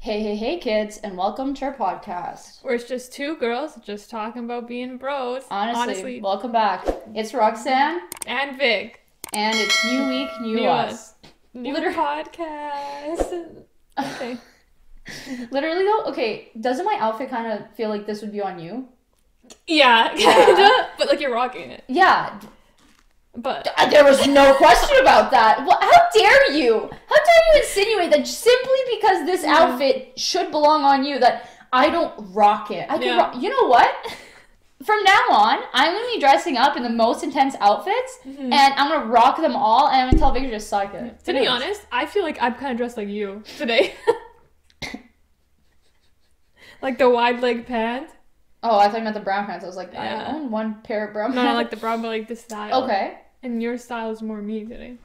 Hey, kids, and welcome to our podcast. Where it's just two girls just talking about being bros. Honestly, welcome back. It's Roxanne. And Vic. And it's new week, new us. New podcast. Okay. Literally, though, okay, doesn't my outfit kind of feel like this would be on you? Yeah, kinda. But like you're rocking it. Yeah. But there was no question about that. Well, how dare you? How dare you insinuate that simply because this outfit should belong on you that I don't rock it? You know what? From now on, I'm going to be dressing up in the most intense outfits, and I'm going to rock them all, and I'm going to tell Victor to just suck it. To be honest, I feel like I'm kind of dressed like you today. Like the wide leg pants. Oh, I thought you meant the brown pants. I was like, I own one pair of brown pants. No, like the brown, but like the style. Okay. And your style is more me today.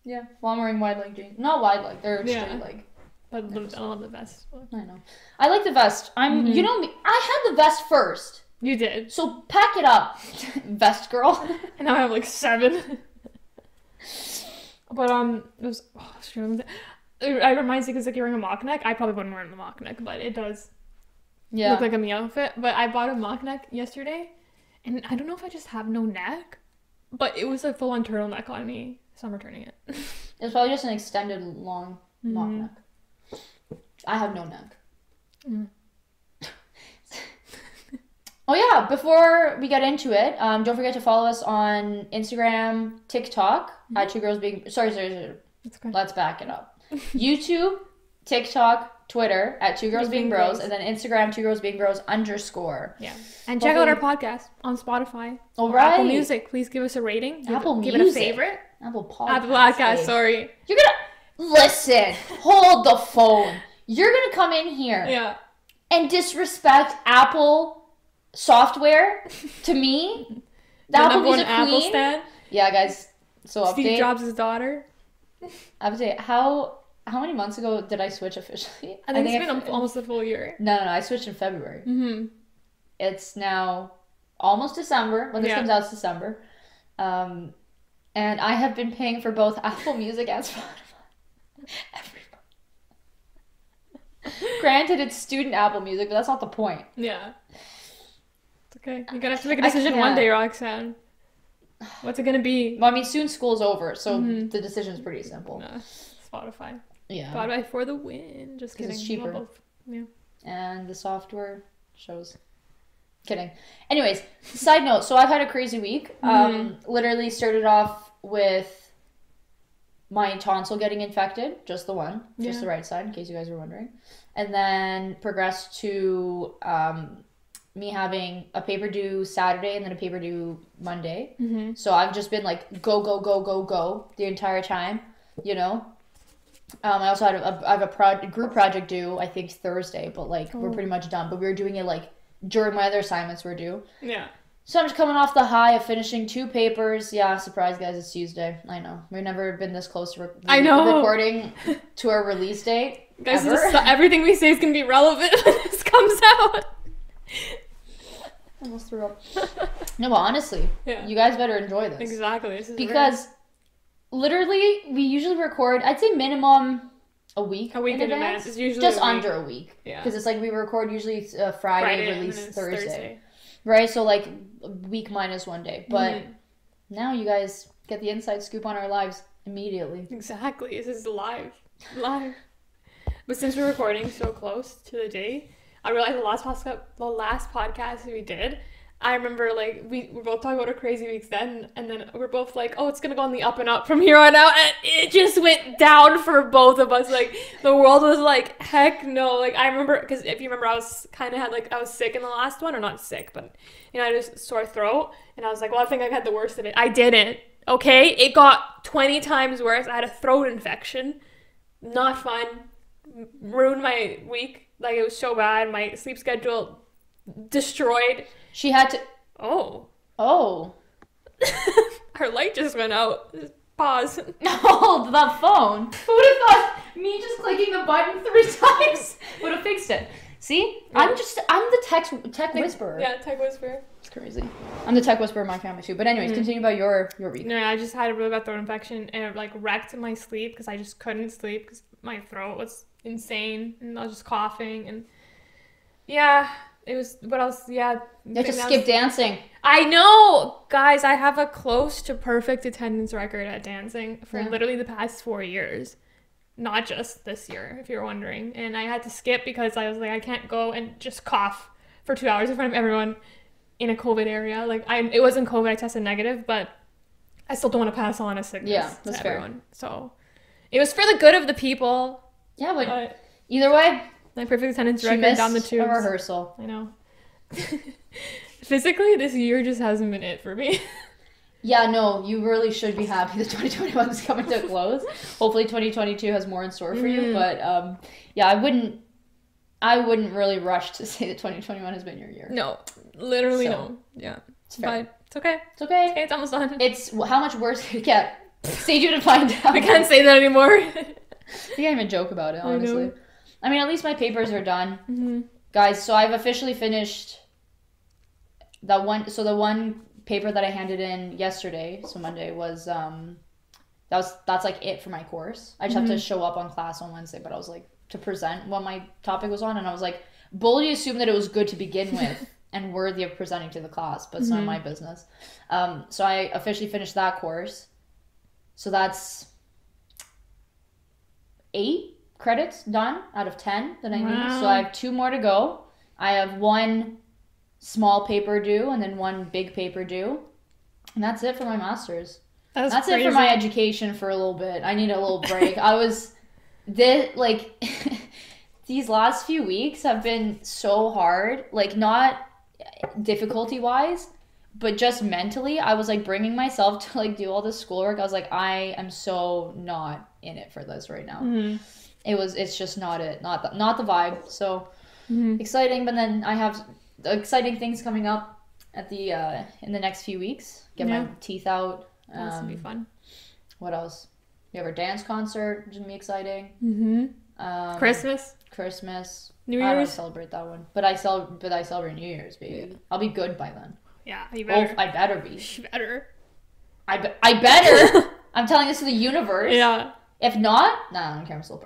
Yeah. Well, I'm wearing wide leg jeans. Not wide leg. They're straight leg. But I love the vest. I know. I like the vest. You know me. I had the vest first. You did. So pack it up, vest girl. And now I have like 7. But it was. It reminds me because like you're wearing a mock neck. I probably wouldn't wear the mock neck, but it does. Yeah. Look like in the outfit. But I bought a mock neck yesterday, and I don't know if I just have no neck. But it was a full-on turtleneck on me, so I'm returning it. It's probably just an extended long mock neck. I have no neck. Oh yeah, before we get into it, don't forget to follow us on Instagram, TikTok, at 2GirlsBeingBros. Sorry. That's good. Let's back it up. YouTube, TikTok, Twitter at 2GirlsBeingBros, and then Instagram 2GirlsBeingBros_. Yeah. And check out our podcast on Spotify. All right. Apple Music. Please give us a rating. Give Music. it a favorite. Apple Podcast, sorry. You're gonna listen. Hold the phone. You're gonna come in here and disrespect Apple software to me. The Apple Music queen. Apple stand. Yeah, guys. So Steve Jobs' daughter. I would say how many months ago did I switch officially? I think it's been almost a full year. No, I switched in February. It's now almost December. When this comes out, it's December. And I have been paying for both Apple Music and Spotify every month. Granted, it's student Apple Music, but that's not the point. Yeah. It's okay. You're going to have to make a decision one day, Roxanne. What's it going to be? Well, I mean, soon school's over, so the decision is pretty simple. No, Spotify. Yeah. Spotify for the win. Just kidding. It's cheaper. Yeah. And the software shows. Kidding. Anyways, side note. So I've had a crazy week. Literally started off with my tonsil getting infected. Just the one. Just the right side, in case you guys were wondering. And then progressed to me having a paper due Saturday and then a paper due Monday. So I've just been like go the entire time, you know. I also had a group project due, I think Thursday, but like we're pretty much done. But we were doing it like during my other assignments were due. Yeah. So I'm just coming off the high of finishing 2 papers. Yeah, surprise guys, it's Tuesday. I know. We've never been this close to recording to our release date. Guys, everything we say is going to be relevant when this comes out. I almost threw up. No, but honestly, you guys better enjoy this. Exactly. Because literally, we usually record, I'd say minimum a week in advance. It's usually just under a week. Yeah. Because it's like we record usually Friday release Thursday. Right? So like a week minus 1 day. But now you guys get the inside scoop on our lives immediately. Exactly. This is live. But since we're recording so close to the day, I realized the last podcast we did, I remember like we were both talking about our crazy weeks then, and then we're both like, oh, it's gonna go on the up and up from here on out, and it just went down for both of us. Like the world was like, heck no. Like I remember, because if you remember, I was sick in the last one, or not sick, but you know, I just sore throat, and I was like, well, I think I had the worst of it. I didn't. Okay, it got 20 times worse. I had a throat infection. Not fun. Ruined my week. Like it was so bad. My sleep schedule destroyed. She had to... Oh. Her light just went out. Just pause. No, that phone. Who would have thought me just clicking the button 3 times would have fixed it? See? Yeah. I'm the tech whisperer. Yeah, tech whisperer. It's crazy. I'm the tech whisperer in my family too. But anyways, continue about your week. No, I just had a really bad throat infection and it like wrecked my sleep because I just couldn't sleep because my throat was insane, and I was just coughing, and yeah, it was. What else? Yeah, you have to skip dancing. I know, guys. I have a close to perfect attendance record at dancing for literally the past 4 years, not just this year, if you're wondering. And I had to skip because I was like, I can't go and just cough for 2 hours in front of everyone in a COVID area. Like, it wasn't COVID. I tested negative, but I still don't want to pass on a sickness to everyone. Fair. So it was for the good of the people. Yeah, but either way, my perfect attendance record down the tubes. A rehearsal. I know. Physically, this year just hasn't been it for me. Yeah, no, you really should be happy that 2021 is coming to a close. Hopefully 2022 has more in store for you, but yeah, I wouldn't really rush to say that 2021 has been your year. No, literally no. Yeah. It's fair. But it's okay. It's okay. Okay, it's almost done. It's how much worse could it get? Stay tuned to find out. I can't say that anymore. I can't even joke about it, honestly. I mean, at least my papers are done. Guys, so I've officially finished that one. So the one paper that I handed in yesterday, so Monday, was that's like it for my course. I just have to show up on class on Wednesday, but I was like, to present what my topic was on, and I was like, boldly assumed that it was good to begin with and worthy of presenting to the class, but it's not my business. So I officially finished that course. So that's 8 credits done out of 10 that I need. So I have 2 more to go. I have 1 small paper due and then 1 big paper due. And that's it for my master's. That's it for my education for a little bit. I need a little break. These last few weeks have been so hard, like not difficulty wise, but just mentally. I was like bringing myself to like do all this schoolwork. I was like, I am so not in it for this right now. It's just not it, not the vibe. So exciting, but then I have exciting things coming up at the in the next few weeks. Get my teeth out. That's gonna be fun. What else? We have our dance concert, which is gonna be exciting. Christmas. New Year's. I don't celebrate that one, but I celebrate New Year's, baby. Yeah. I'll be good by then. Yeah, you better. I better be. You better. I better. I'm telling this to the universe. Yeah. If not, nah, I don't care. I'm still.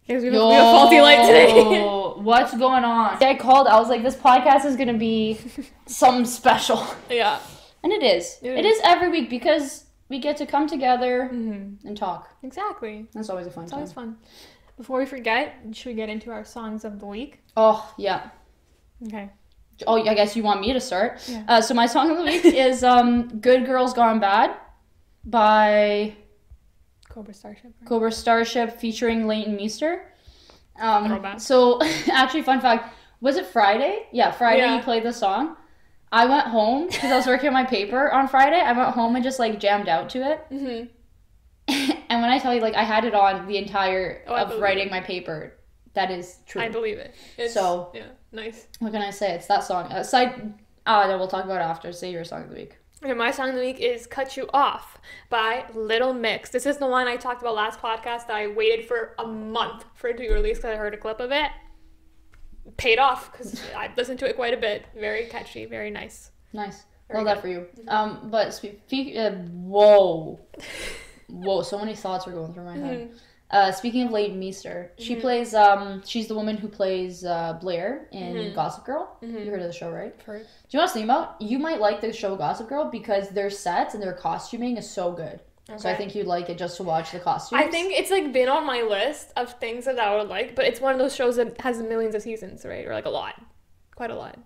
Because we have a faulty light today. What's going on? I called. I was like, this podcast is gonna be something special. Yeah. And it is. It is every week because we get to come together and talk. Exactly. That's always a fun time. It's always fun. Before we forget, should we get into our songs of the week? Oh, yeah. Okay. Oh, I guess you want me to start. Yeah. So my song of the week is Good Girls Gone Bad by Cobra Starship featuring Leighton Meester. So, actually, fun fact, was it Friday? Yeah, Friday you played the song. I went home because I was working on my paper on Friday. I went home and just like jammed out to it. And when I tell you, like, I had it on the entire of writing my paper, that is true. I believe it. Yeah, nice. What can I say? It's that song. We'll talk about it after. Say your song of the week. Okay, my song of the week is Cut You Off by Little Mix. This is the one I talked about last podcast that I waited for a month for it to be released because I heard a clip of it. Paid off because I listened to it quite a bit. Very catchy, very nice. Nice. Love that for you. But whoa, so many thoughts were going through my head. Speaking of Leighton Meester, she plays she's the woman who plays Blair in Gossip Girl. You heard of the show, right? Heard. Do you want to think about? You might like the show Gossip Girl because their sets and their costuming is so good. Okay. So I think you'd like it just to watch the costumes. I think it's like been on my list of things that I would like, but it's one of those shows that has millions of seasons, right? Or like a lot. Quite a lot.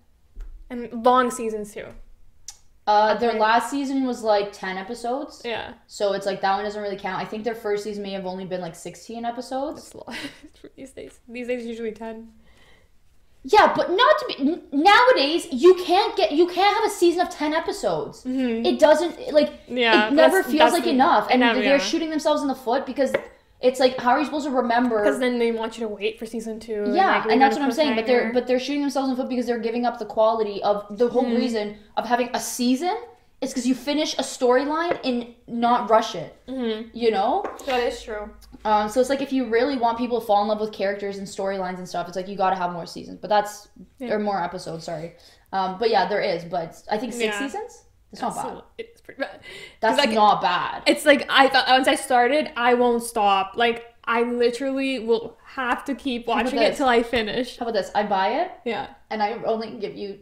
And long seasons too. Their last season was like 10 episodes. Yeah. So it's like that one doesn't really count. I think their first season may have only been like 16 episodes. That's a lot these days. These days usually 10. Yeah, but not to be nowadays. You can't have a season of 10 episodes. It doesn't like. Yeah, it never feels like enough, and they're shooting themselves in the foot because it's like, how are you supposed to remember? Because then they want you to wait for season 2. Yeah, and that's what I'm saying. But they're shooting themselves in the foot because they're giving up the quality of the whole reason of having a season. It's because you finish a storyline and not rush it. You know? That is true. So it's like if you really want people to fall in love with characters and storylines and stuff, it's like you got to have more seasons. But or more episodes, sorry. But yeah, there is. But I think 6 seasons? It's not bad. It's pretty bad. That's like, not bad. It's like, I thought once I started, I won't stop. Like, I literally will have to keep watching it till I finish. How about this? I buy it. Yeah. And I only give you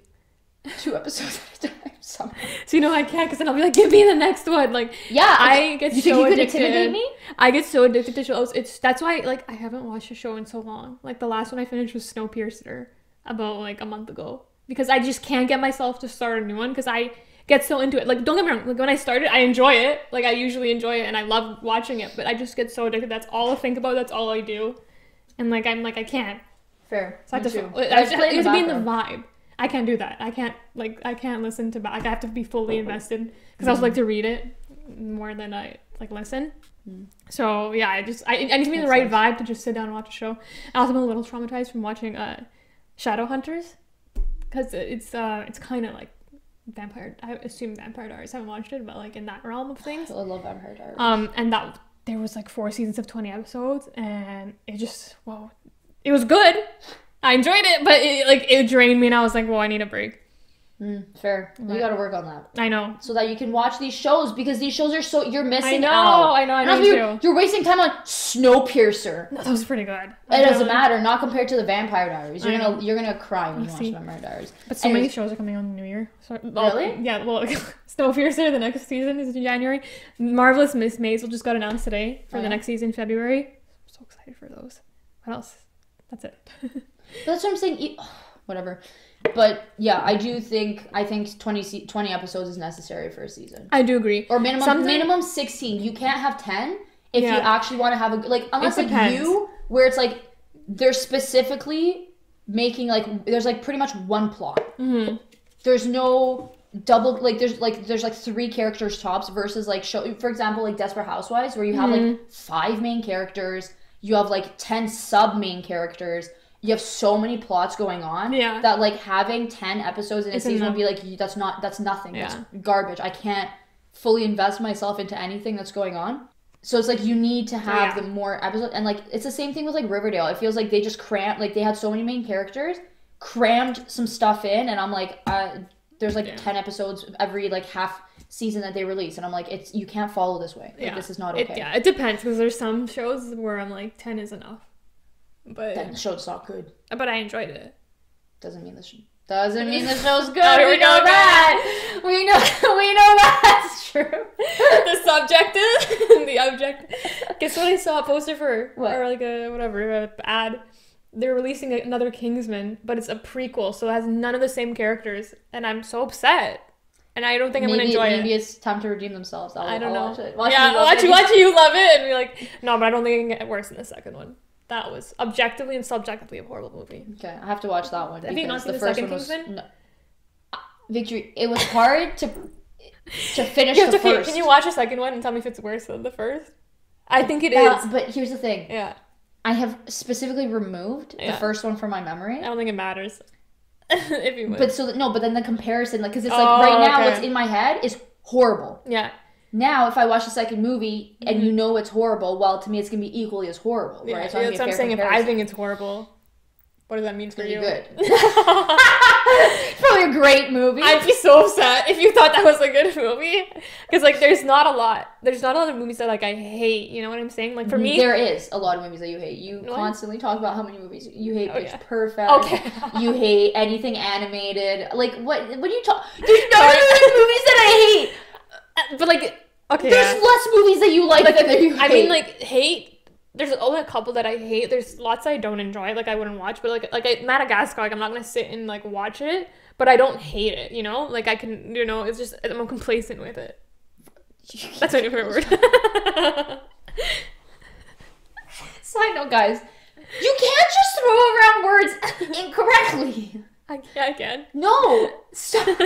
2 episodes at a time somehow. So you know I can't, because then I'll be like, give me the next one. Like, yeah, I get you so think you could addicted. intimidate me? I get so addicted to shows. That's why, like, I haven't watched a show in so long. Like, the last one I finished was Snowpiercer about like a month ago, because I just can't get myself to start a new one, because I get so into it. Like, don't get me wrong, like, when I started, I enjoy it. Like, I usually enjoy it and I love watching it, but I just get so addicted. That's all I think about. That's all I do. And like, I'm like, I can't. Fair. So I have to, too. it has to be in the vibe. I can't do that. I can't listen to back. I have to be fully invested, because I also like to read it more than I like listen. So yeah, I need to be in the right vibe to just sit down and watch a show. I also been a little traumatized from watching Shadowhunters, because it's kind of like vampire. I assume Vampire Diaries. I haven't watched it, but like in that realm of things. I love Vampire Diaries. And that there was like 4 seasons of 20 episodes, and it was good. I enjoyed it, but it drained me, and I was like, well, I need a break. Fair. You gotta work on that. I know. So that you can watch these shows, because these shows are you're missing out. I know. You're wasting time on Snowpiercer. No, that was pretty good. It doesn't matter, not compared to the Vampire Diaries. You're gonna cry when you watch Vampire Diaries. But so many shows are coming on in the New Year. So, really? Yeah, well, Snowpiercer, the next season is in January. Marvelous Miss Maisel just got announced today for the next season, February. I'm so excited for those. What else? That's it. But that's what I'm saying. Whatever. But yeah, I think 20 episodes is necessary for a season. I do agree. Or minimum 16. You can't have 10 if you actually want to have unless like you, where it's like they're specifically making like there's like pretty much one plot. Mm-hmm. There's no double there's 3 characters tops versus like show, for example, like Desperate Housewives, where you have like 5 main characters, you have like 10 sub main characters. You have so many plots going on that like having 10 episodes in a season would be like, that's nothing. That's garbage. I can't fully invest myself into anything that's going on. So it's like you need to have the more episodes. And like it's the same thing with like Riverdale. It feels like they just crammed, like they had so many main characters, crammed some stuff in, and I'm like, there's like 10 episodes every like half season that they release, and I'm like, you can't follow this way. Like, this is not okay. It depends, because there's some shows where I'm like 10 is enough. But then the show's not good. But I enjoyed it. Doesn't mean the show's good. We know that. We know that's true. The subjective and the objective. Guess what I saw a poster for? What? Or like a ad. They're releasing another Kingsman, but it's a prequel, so it has none of the same characters, and I'm so upset. And I don't think I'm gonna enjoy it. Maybe it's time to redeem themselves. I don't know. Watch you love it, and be like, no, but I don't think it can get worse than the second one. That was objectively and subjectively a horrible movie. Okay, I have to watch that one. Have you not seen the second Kingsman? No. Victory, it was hard to finish the first. Can you watch the second one and tell me if it's worse than the first? I think it is. But here's the thing. Yeah. I have specifically removed the first one from my memory. I don't think it matters. If you would. But then the comparison, like, because it's like right now what's in my head is horrible. Yeah. Now, if I watch the second movie and you know it's horrible, well, to me, it's going to be equally as horrible, right? That's what I'm saying. If I think it's horrible, what does that mean for you? Good. Probably a great movie. I'd be so upset if you thought that was a good movie. Because, like, there's not a lot of movies that, like, I hate. You know what I'm saying? Like, for me... There is a lot of movies that you hate. You constantly talk about how many movies you hate. Pitch Perfect. Okay. You hate anything animated. Like, what do you talk... There's no movies that I hate. But, like, okay, there's less movies that you like than that you hate. I mean, like, hate, there's only a couple that I hate. There's lots I don't enjoy, like, I wouldn't watch. But, like Madagascar, like, I'm not going to sit and, like, watch it. But I don't hate it, you know? Like, I can, you know, it's just, I'm complacent with it. That's my new favorite word. Side note, guys. You can't just throw around words incorrectly. I can. No. Stop.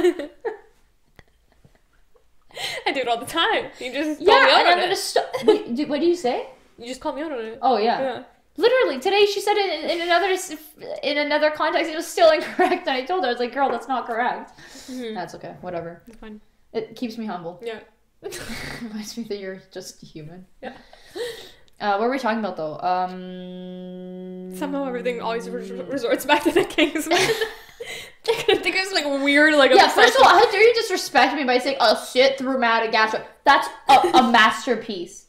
I do it all the time. You just call me out on it. What do you say? You just call me out on it. Oh, yeah. Literally, today she said it in another context. It was still incorrect. And I told her, I was like, girl, that's not correct. Mm-hmm. That's okay. Whatever. It's fine. It keeps me humble. Yeah. Reminds me that you're just human. Yeah. What were we talking about, though? Somehow everything always resorts back to the Kingsman. I think it's like weird, like first of all, how dare you disrespect me by saying I'll sit through Madagascar? That's a masterpiece.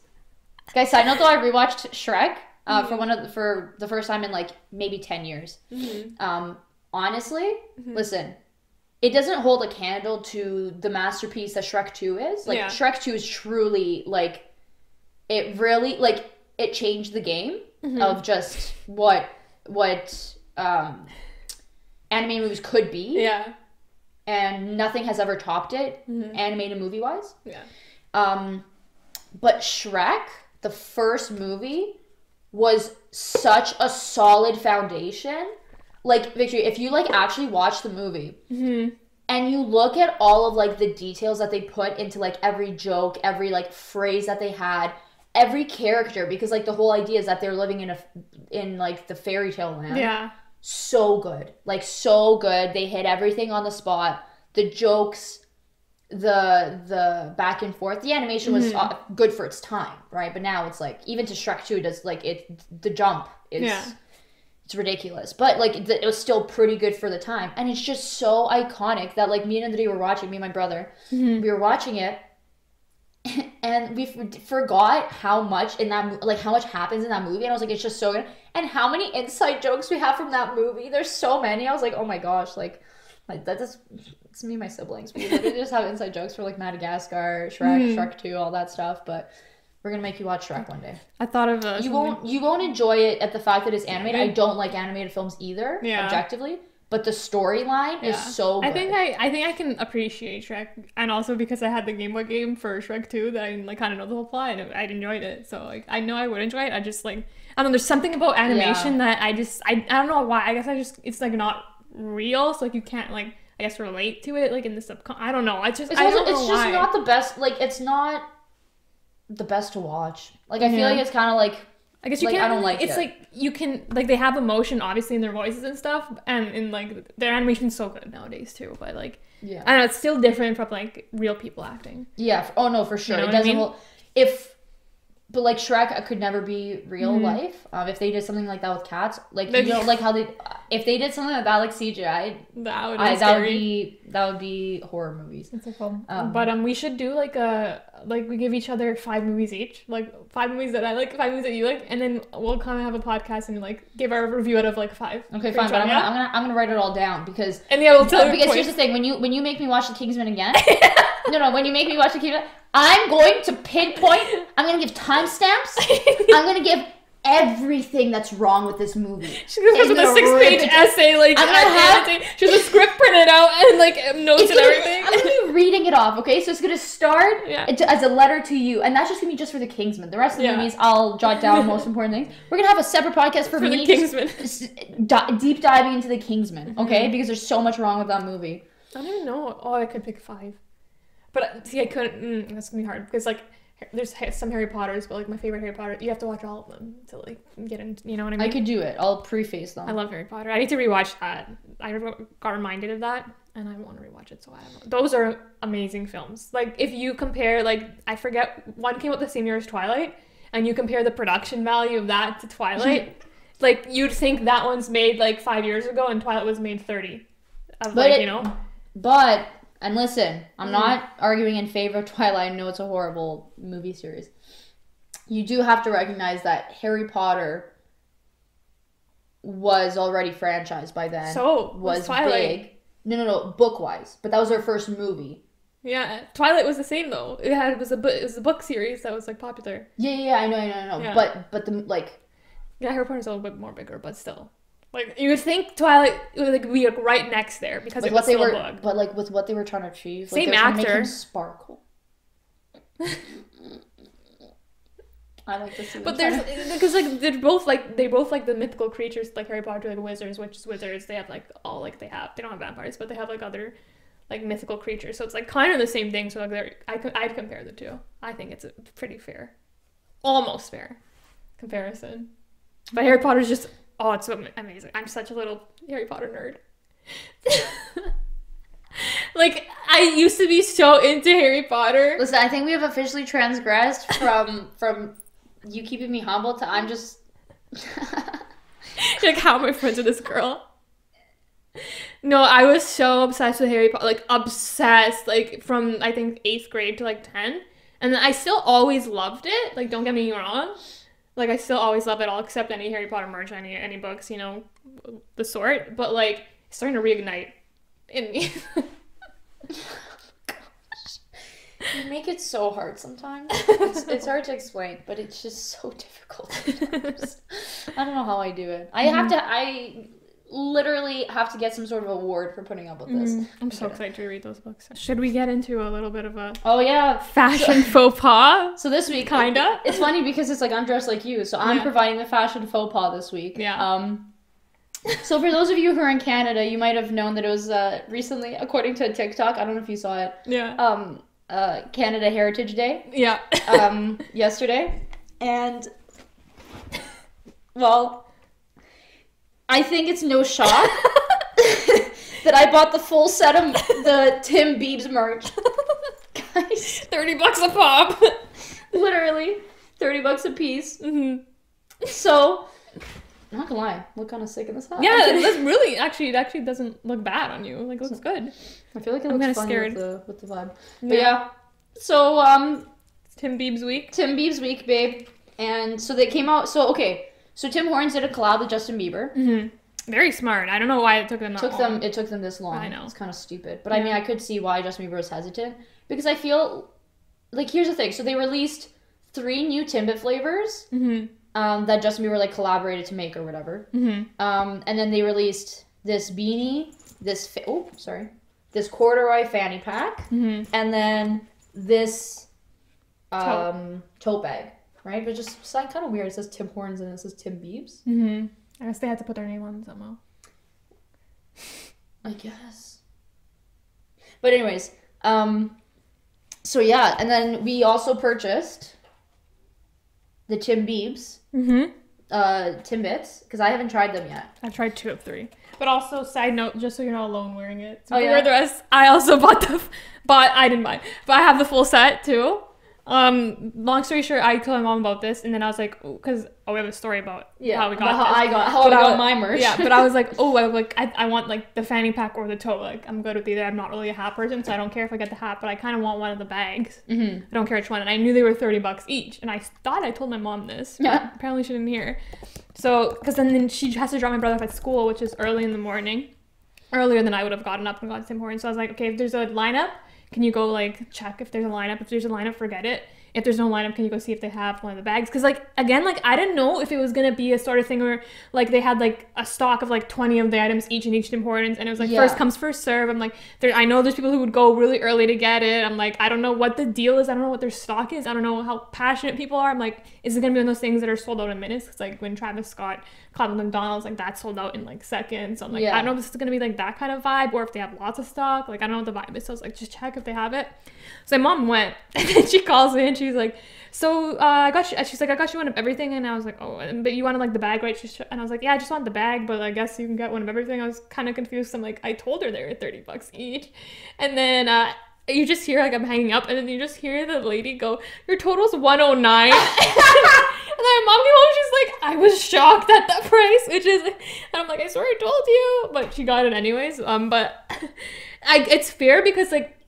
Guys, side note though, I rewatched Shrek for the first time in like maybe 10 years. Honestly, listen, it doesn't hold a candle to the masterpiece that Shrek 2 is. Like Shrek 2 is truly like, it really like it changed the game of just what animated movies could be. Yeah. And nothing has ever topped it, animated movie-wise. Yeah. But Shrek, the first movie, was such a solid foundation. Like, Victory, if you, like, actually watch the movie, and you look at all of, like, the details that they put into, like, every joke, every, like, phrase that they had, every character, because, like, the whole idea is that they're living in like, the fairy tale land. Yeah. So good. Like, so good. They hit everything on the spot. The jokes, the back and forth. The animation was good for its time, right? But now it's, like, even to Shrek 2, does like, the jump is... Yeah. It's ridiculous. But, like, it was still pretty good for the time. And it's just so iconic that, like, me and Andrea were watching, me and my brother, we were watching it, and we forgot how much how much happens in that movie. And I was like, it's just so good. And how many inside jokes we have from that movie. There's so many. I was like, oh my gosh, like that just, it's me and my siblings. We literally just have inside jokes for, like, Madagascar, Shrek, Shrek 2, all that stuff. But we're gonna make you watch Shrek one day. I thought of you won't enjoy it at the fact that it's animated. I don't like animated films either, objectively. But the storyline is so good. I think I can appreciate Shrek, and also because I had the Game Boy game for Shrek 2 that I, like, kind of know the whole plot, and I enjoyed it. So, like, I know I would enjoy it. I just, like, I don't know, there's something about animation that I don't know why. I guess it's, like, not real, so, like, you can't, like, I guess relate to it, like, in the I don't know. It's just not the best. Like, it's not the best to watch. Like, I feel like it's kind of like, I guess you can't. I don't like it. It's like you can, like, they have emotion obviously in their voices and stuff, and in, like, their animation's so good nowadays too. But, like, I don't know, it's still different from, like, real people acting. Yeah. Oh no, for sure. You know it doesn't. But, like, Shrek could never be real life. If they did something like that with cats, like, you know, like how if they did something like that, like CGI, that would be horror movies. That's so cool. But we should do, like, we give each other 5 movies each, like 5 movies that I like, 5 movies that you like, and then we'll kind of have a podcast and, like, give our review out of, like, 5. Okay, fine. But I'm gonna write it all down because we'll tell because here's the thing: when you make me watch The Kingsman again, when you make me watch The Kingsman, I'm going to pinpoint. I'm going to give timestamps. I'm going to give everything that's wrong with this movie. She's going to have a 6-page essay, like, she has a script printed out and, like, notes and everything. I'm going to be reading it off, okay? So it's going to start as a letter to you, and that's just going to be just for The Kingsman. The rest of the movies, I'll jot down most important things. We're going to have a separate podcast for me. The Kingsman. Deep diving into The Kingsman, okay? Because there's so much wrong with that movie. I don't even know. Oh, I could pick 5. But, see, I couldn't, that's gonna be hard, because, like, there's some Harry Potters, but, like, my favorite Harry Potter, you have to watch all of them to, like, get into, you know what I mean? I could do it. I'll preface them. I love Harry Potter. I need to rewatch that. I got reminded of that, and I want to rewatch it, so I don't know. Those are amazing films. Like, if you compare, like, I forget, one came out the same year as Twilight, and you compare the production value of that to Twilight, like, you'd think that one's made, like, 5 years ago, and Twilight was made 30. And listen, I'm not arguing in favor of Twilight. I know it's a horrible movie series. You do have to recognize that Harry Potter was already franchised by then. So, was Twilight big. No, book-wise. But that was their first movie. Yeah, Twilight was the same, though. It was a book series that was, like, popular. Yeah, I know. Yeah. But the, like... Yeah, Harry Potter's a little bit more bigger, but still... Like, you would think Twilight would, like, be, like, right next there because, like, it was still a book. But, like, with what they were trying to achieve, like, same actor, make him sparkle. I like to see. But there's because, like, they both like the mythical creatures, like Harry Potter, like wizards, wizards. They have, like, all, like, they don't have vampires, but they have, like, other, like, mythical creatures. So it's, like, kind of the same thing. So, like, I'd compare the two. I think it's a pretty fair, almost fair comparison. But Harry Potter's just. Oh, it's so amazing. I'm such a little Harry Potter nerd. Like, I used to be so into Harry Potter. Listen, I think we have officially transgressed from you keeping me humble to I'm just... Like, how am I friends with this girl? No, I was so obsessed with Harry Potter. Like, obsessed. Like, from, I think, 8th grade to, like, 10. And I still always loved it. Like, don't get me wrong. Like, I still always love it. I'll accept any Harry Potter merch, any books, you know, the sort. But, like, it's starting to reignite in me. You make it so hard sometimes. It's hard to explain, but it's just so difficult sometimes. I don't know how I do it. I literally have to get some sort of award for putting up with this. I'm so excited to read those books. Should we get into a little bit of a fashion faux pas? So this week, kinda. It's funny because it's like I'm dressed like you, so I'm providing the fashion faux pas this week. Yeah. So for those of you who are in Canada, you might have known that it was recently, according to TikTok, I don't know if you saw it. Yeah. Canada Heritage Day. Yeah. Yesterday. And well, I think it's no shock that I bought the full set of the TimBiebs merch. Guys, $30 a pop. Literally $30 a piece. So, I'm not gonna lie, look kind of sick in this hat. Yeah, that's really it actually doesn't look bad on you. Like, it looks good. I feel like it looks fun with the vibe. Yeah. But yeah, so it's TimBiebs week. TimBiebs week, babe. And so they came out. So okay, so Tim Hortons did a collab with Justin Bieber. Very smart. I don't know why it took them that long. It took them this long. I know. It's kind of stupid. But I mean, I could see why Justin Bieber was hesitant. Because I feel, like, here's the thing. So they released 3 new Timbit flavors that Justin Bieber, like, collaborated to make or whatever. And then they released this beanie, this corduroy fanny pack, and then this tote bag, right? But just it's like kind of weird. It says Tim Hortons and it says TimBiebs. I guess they had to put their name on somehow. I guess. But anyways, so yeah, and then we also purchased the TimBiebs, Timbits, because I haven't tried them yet. I've tried 2 of 3. But also, side note, just so you're not alone wearing it. So yeah? the rest, I also I didn't buy, but I have the full set too. Long story short, I told my mom about this, and then I was like, we have a story about how we got I got my merch. Yeah, but I was like, I want like the fanny pack or the tote. Like, I'm good with either. I'm not really a hat person, so I don't care if I get the hat, but I kind of want one of the bags. I don't care which one. And I knew they were $30 each, and I thought I told my mom this. But apparently she didn't hear. So, because then she has to drop my brother off at school, which is early in the morning, earlier than I would have gotten up and gone to Tim Hortons. So I was like, okay, if there's a lineup, can you go, like, check if there's a lineup? If there's a lineup, forget it. If there's no lineup, can you go see if they have one of the bags? Because, like, again, like, I didn't know if it was going to be a sort of thing where, like, they had, like, a stock of, like, 20 of the items each in each Tim Hortons. And it was, like, first comes, first serve. I'm like, I know there's people who would go really early to get it. I'm like, I don't know what the deal is. I don't know what their stock is. I don't know how passionate people are. I'm like, is it going to be one of those things that are sold out in minutes? Because, like, when Travis Scott called McDonald's, like, that sold out in, like, seconds. So I'm like, I don't know if this is going to be, like, that kind of vibe or if they have lots of stock. Like, I don't know what the vibe is. So I was like, just check if they have it. So my mom went, and then she calls me and she's like, so I got you, she's like, I got you one of everything. And I was like, oh, but you wanted like the bag, right? And I was like, yeah, I just want the bag, but I guess you can get one of everything. I was kind of confused. I'm like, I told her they were $30 each. And then you just hear, like, I'm hanging up, and then you just hear the lady go, your total's $109. And then my mom came home, she's like, I was shocked at that price, and I'm like, I swear I told you, but she got it anyways. But it's fair because, like,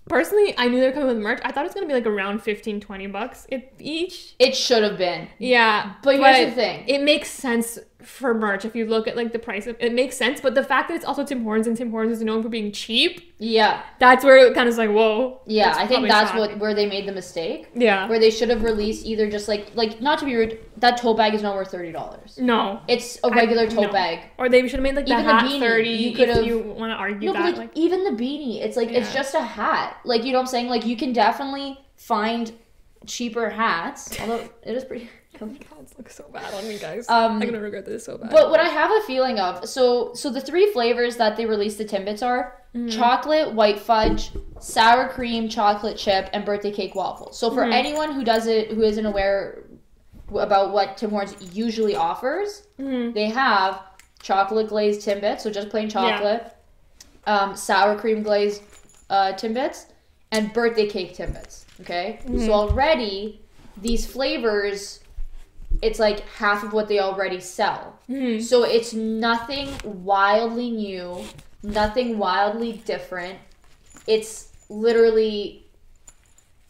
personally, I knew they were coming with merch. I thought it was going to be, like, around $15-20 each. It should have been. Yeah. But here's the thing. It makes sense for merch if you look at, like, the price of it. Makes sense. But the fact that it's also Tim Hortons and Tim Hortons is known for being cheap. Yeah. That's where it kind of is like, whoa. Yeah, I think that's where they made the mistake. Yeah. Where they should have released either just, like, not to be rude, that tote bag is not worth $30. No. It's a regular tote bag. Or they should have made, like, the hat beanie, 30 if you want to argue that. But, like, even the beanie, it's like, it's just a hat. Like, you know what I'm saying? Like, you can definitely find cheaper hats, although it is pretty... Hats look so bad on me, guys. I'm gonna regret this so bad. But what I have a feeling of, so the 3 flavors that they released the Timbits are chocolate, white fudge, sour cream, chocolate chip, and birthday cake waffles. So for anyone who isn't aware about what Tim Hortons usually offers, they have chocolate glazed Timbits, so just plain chocolate, sour cream glazed Timbits, and birthday cake Timbits. Okay, so already these flavors, it's like half of what they already sell. So it's nothing wildly new, nothing wildly different. It's literally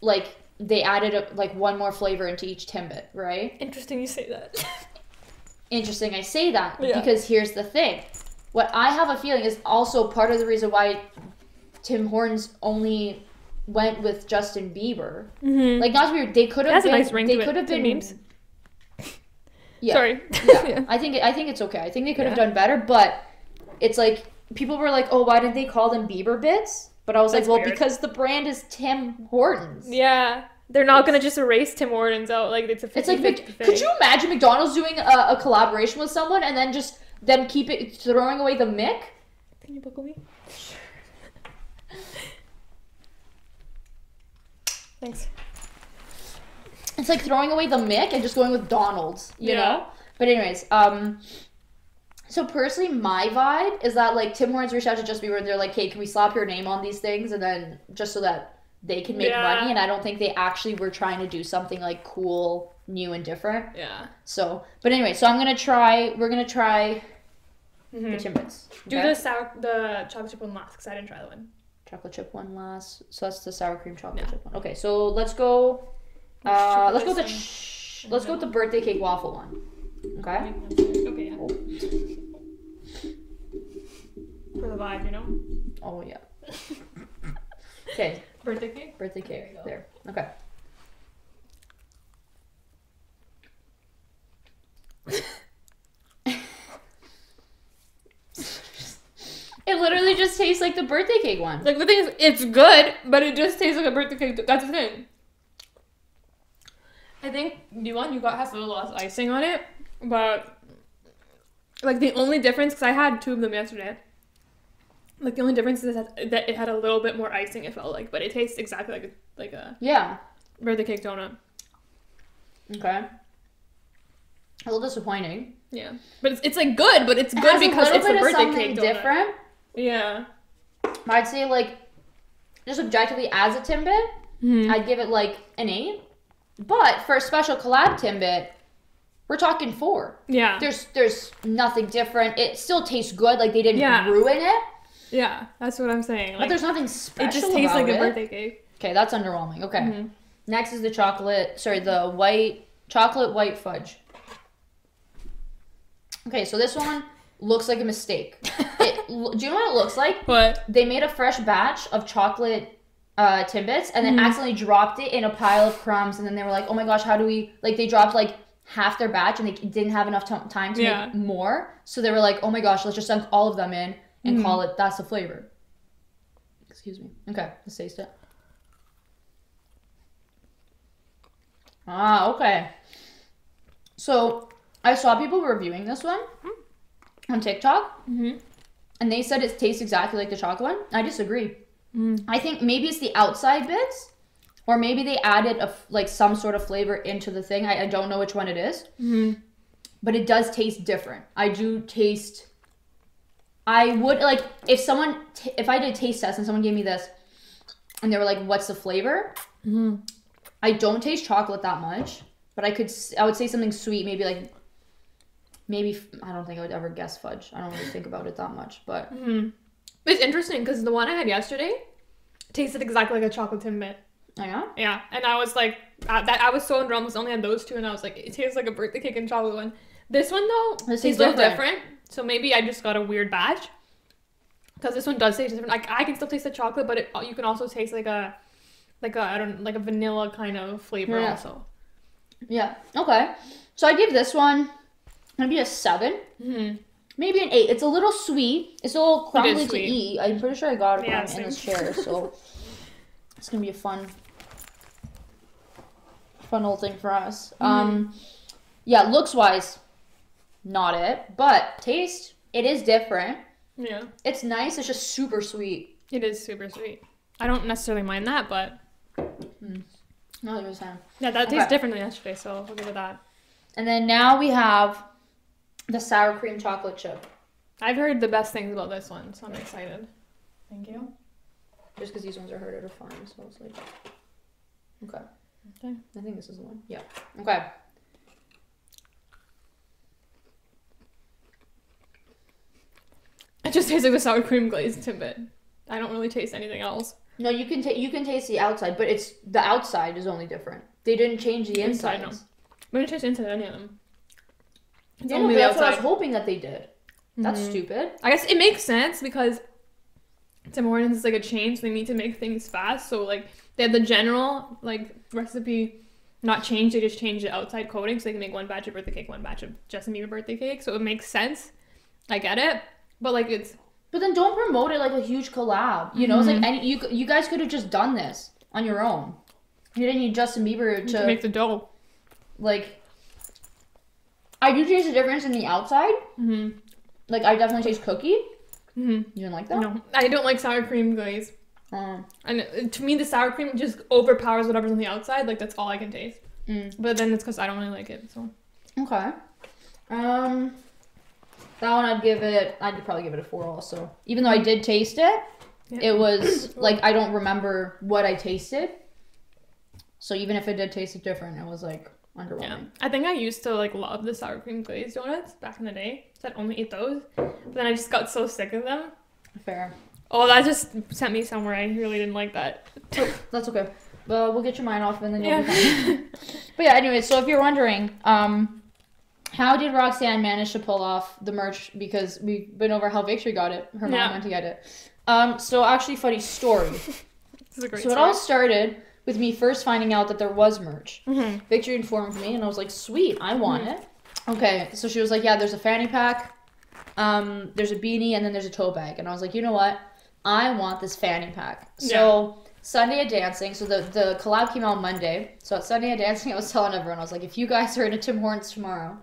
like they added like one more flavor into each Timbit, right? Interesting you say that. Interesting I say that Yeah. because here's the thing. What I have a feeling is also part of the reason why Tim Hortons only went with Justin Bieber. Mm-hmm. Like, not to be weird, they could have That's been. a nice ring they to it. could have been. TimBiebs. Yeah. Sorry. Yeah. Yeah. I think it's okay. I think they could have Yeah. done better, but it's like people were like, "Oh, why did they call them Bieber Bits?" But I was That's like, "Well, weird. because the brand is Tim Hortons." Yeah. They're not gonna just erase Tim Hortons out like it's a 50-50 It's like, thing. could you imagine McDonald's doing a collaboration with someone and then keep it throwing away the Mick? Can you buckle me? Thanks. It's like throwing away the Mick and just going with Donald's, you Yeah. know? But anyways, so personally, my vibe is that like Tim Hortons reached out to Justin Bieber and they're like, "Hey, can we slap your name on these things?" And then just so that they can make Yeah. money. And I don't think they actually were trying to do something like cool, new, and different. Yeah. So, but anyway, so we're gonna try the Timbits. Do okay? the chocolate chip one last because I didn't try that one. Chocolate chip one last. So that's the sour cream chocolate Yeah. chip one. Okay, so let's go. Chocolate Let's go with icing. let's go with the birthday cake waffle one. Okay. Okay. Yeah. For the vibe, you know. Oh yeah. Okay. Birthday cake. Birthday cake. There. Okay. It literally just tastes like the birthday cake one. Like the thing is, it's good, but it just tastes like a birthday cake. That's the thing. I think the one you got has a little less icing on it, but like the only difference, because I had 2 of them yesterday. Like the only difference is that it had a little bit more icing. It felt like, but it tastes exactly like a Yeah. birthday cake donut. Okay. A little disappointing. Yeah, but it's like good, but it's It good has because it's a bit of birthday something cake donut. different. Yeah. I'd say like just objectively as a Timbit, I'd give it like an 8. But for a special collab Timbit, we're talking 4. Yeah. There's nothing different. It still tastes good. Like they didn't Yeah. ruin it. Yeah, that's what I'm saying. But Like, there's nothing special it just tastes about like a it. birthday cake. Okay, that's underwhelming. Okay. Mhm. Next is the the chocolate white fudge. Okay, so this one looks like a mistake. Do you know what it looks like? What? They made a fresh batch of chocolate Timbits and then accidentally dropped it in a pile of crumbs, and then they were like, "Oh my gosh, how do we?" Like they dropped like half their batch and they didn't have enough time to make more, so they were like, "Oh my gosh, let's just dunk all of them in and call it that's the flavor." Excuse me. Okay, let's taste it. Ah, okay. So I saw people reviewing this one on TikTok, and they said it tastes exactly like the chocolate one. I disagree. I think maybe it's the outside bits, or maybe they added like some sort of flavor into the thing. I don't know which one it is, but it does taste different. I do taste. I would like if I did a taste test and someone gave me this, and they were like, "What's the flavor?" I don't taste chocolate that much, but I would say something sweet, maybe I don't think I would ever guess fudge. I don't really think about it that much, but It's interesting because the one I had yesterday tasted exactly like a chocolate Timbit. oh yeah. Yeah, and I was like, I was so underwhelmed because I only had those 2, and I was like, it tastes like a birthday cake and chocolate one. This one though, This tastes tastes a little different. different. So maybe I just got a weird batch. Because this one does taste different. Like I can still taste the chocolate, but you can also taste like a vanilla kind of flavor also. Yeah. Okay. So I give this one maybe a 7. Maybe an 8. It's a little sweet. It's a little crumbly to sweet. eat. I'm pretty sure I got it Yeah, in this same. chair, so it's gonna be a fun little thing for us. Yeah, looks wise, not it, but taste, it is different. Yeah. It's nice. It's just super sweet. It is super sweet. I don't necessarily mind that, but No, it was fine. yeah, that tastes Okay. different than yesterday, so I'll give it that. And then now we have the sour cream chocolate chip. I've heard the best things about this one, so I'm excited. Thank you. Just because these ones are harder to find, so it's like, okay. Okay. I think this is the one. Yeah. Okay. It just tastes like the sour cream glazed Timbit. I don't really taste anything else. No, you can taste the outside, but it's the outside is only different. They didn't change the inside. No. We didn't taste inside any of them. It's Yeah, only no, the that's outside. what I was hoping that they did. That's stupid. I guess it makes sense because Tim Hortons is like a chain, so they need to make things fast. So like they have the general like recipe not changed. They just changed the outside coating so they can make one batch of birthday cake, one batch of Justin Bieber birthday cake. So it makes sense. I get it, but like it's. But then don't promote it like a huge collab. You know, it's like you guys could have just done this on your own. You didn't need Justin Bieber to make the dough. Like, I do taste a difference in the outside. Like, I definitely taste cookie. You didn't like that? No, I don't like sour cream glaze. And to me, the sour cream just overpowers whatever's on the outside. Like, that's all I can taste. But then it's because I don't really like it. So okay. That one I'd probably give it a 4 also. Even though I did taste it, it was like I don't remember what I tasted. So even if it did taste different, it was like underwhelming. Yeah. I think I used to like love the sour cream glazed donuts back in the day. So I'd only eat those. But then I just got so sick of them. Fair. Oh, that just sent me somewhere. I really didn't like that. That's okay. We'll get your mind off and then you'll be fine. But yeah, anyway, so if you're wondering, how did Roxanne manage to pull off the merch? Because we've been over how Victory got it. Her mom went to get it. So actually, funny story. This is a great story. It all started with me first finding out that there was merch. Victory informed me, and I was like, sweet, I want it. Okay, so she was like, yeah, there's a fanny pack, there's a beanie, and then there's a tote bag. And I was like, you know what? I want this fanny pack. So Sunday at Dancing, so the collab came out Monday. So at Sunday at Dancing, I was telling everyone, I was like, if you guys are in a Tim Hortons tomorrow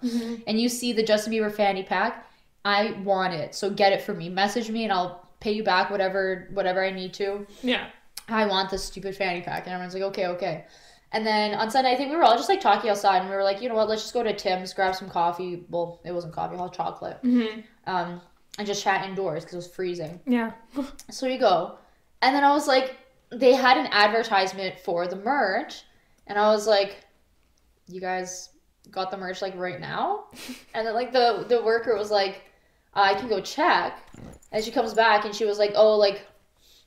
and you see the Justin Bieber fanny pack, I want it. So get it for me. Message me and I'll pay you back whatever I need to. Yeah. I want this stupid fanny pack. And everyone's like, okay. And then on Sunday, I think we were all just like talking outside and we were like, you know what, let's just go to Tim's, grab some coffee. Well, it wasn't coffee, hot chocolate. And just chat indoors because it was freezing. Yeah. So we go. And then I was like, they had an advertisement for the merch. And I was like, you guys got the merch like right now? And then like the worker was like, I can go check. And she comes back and she was like, oh, like,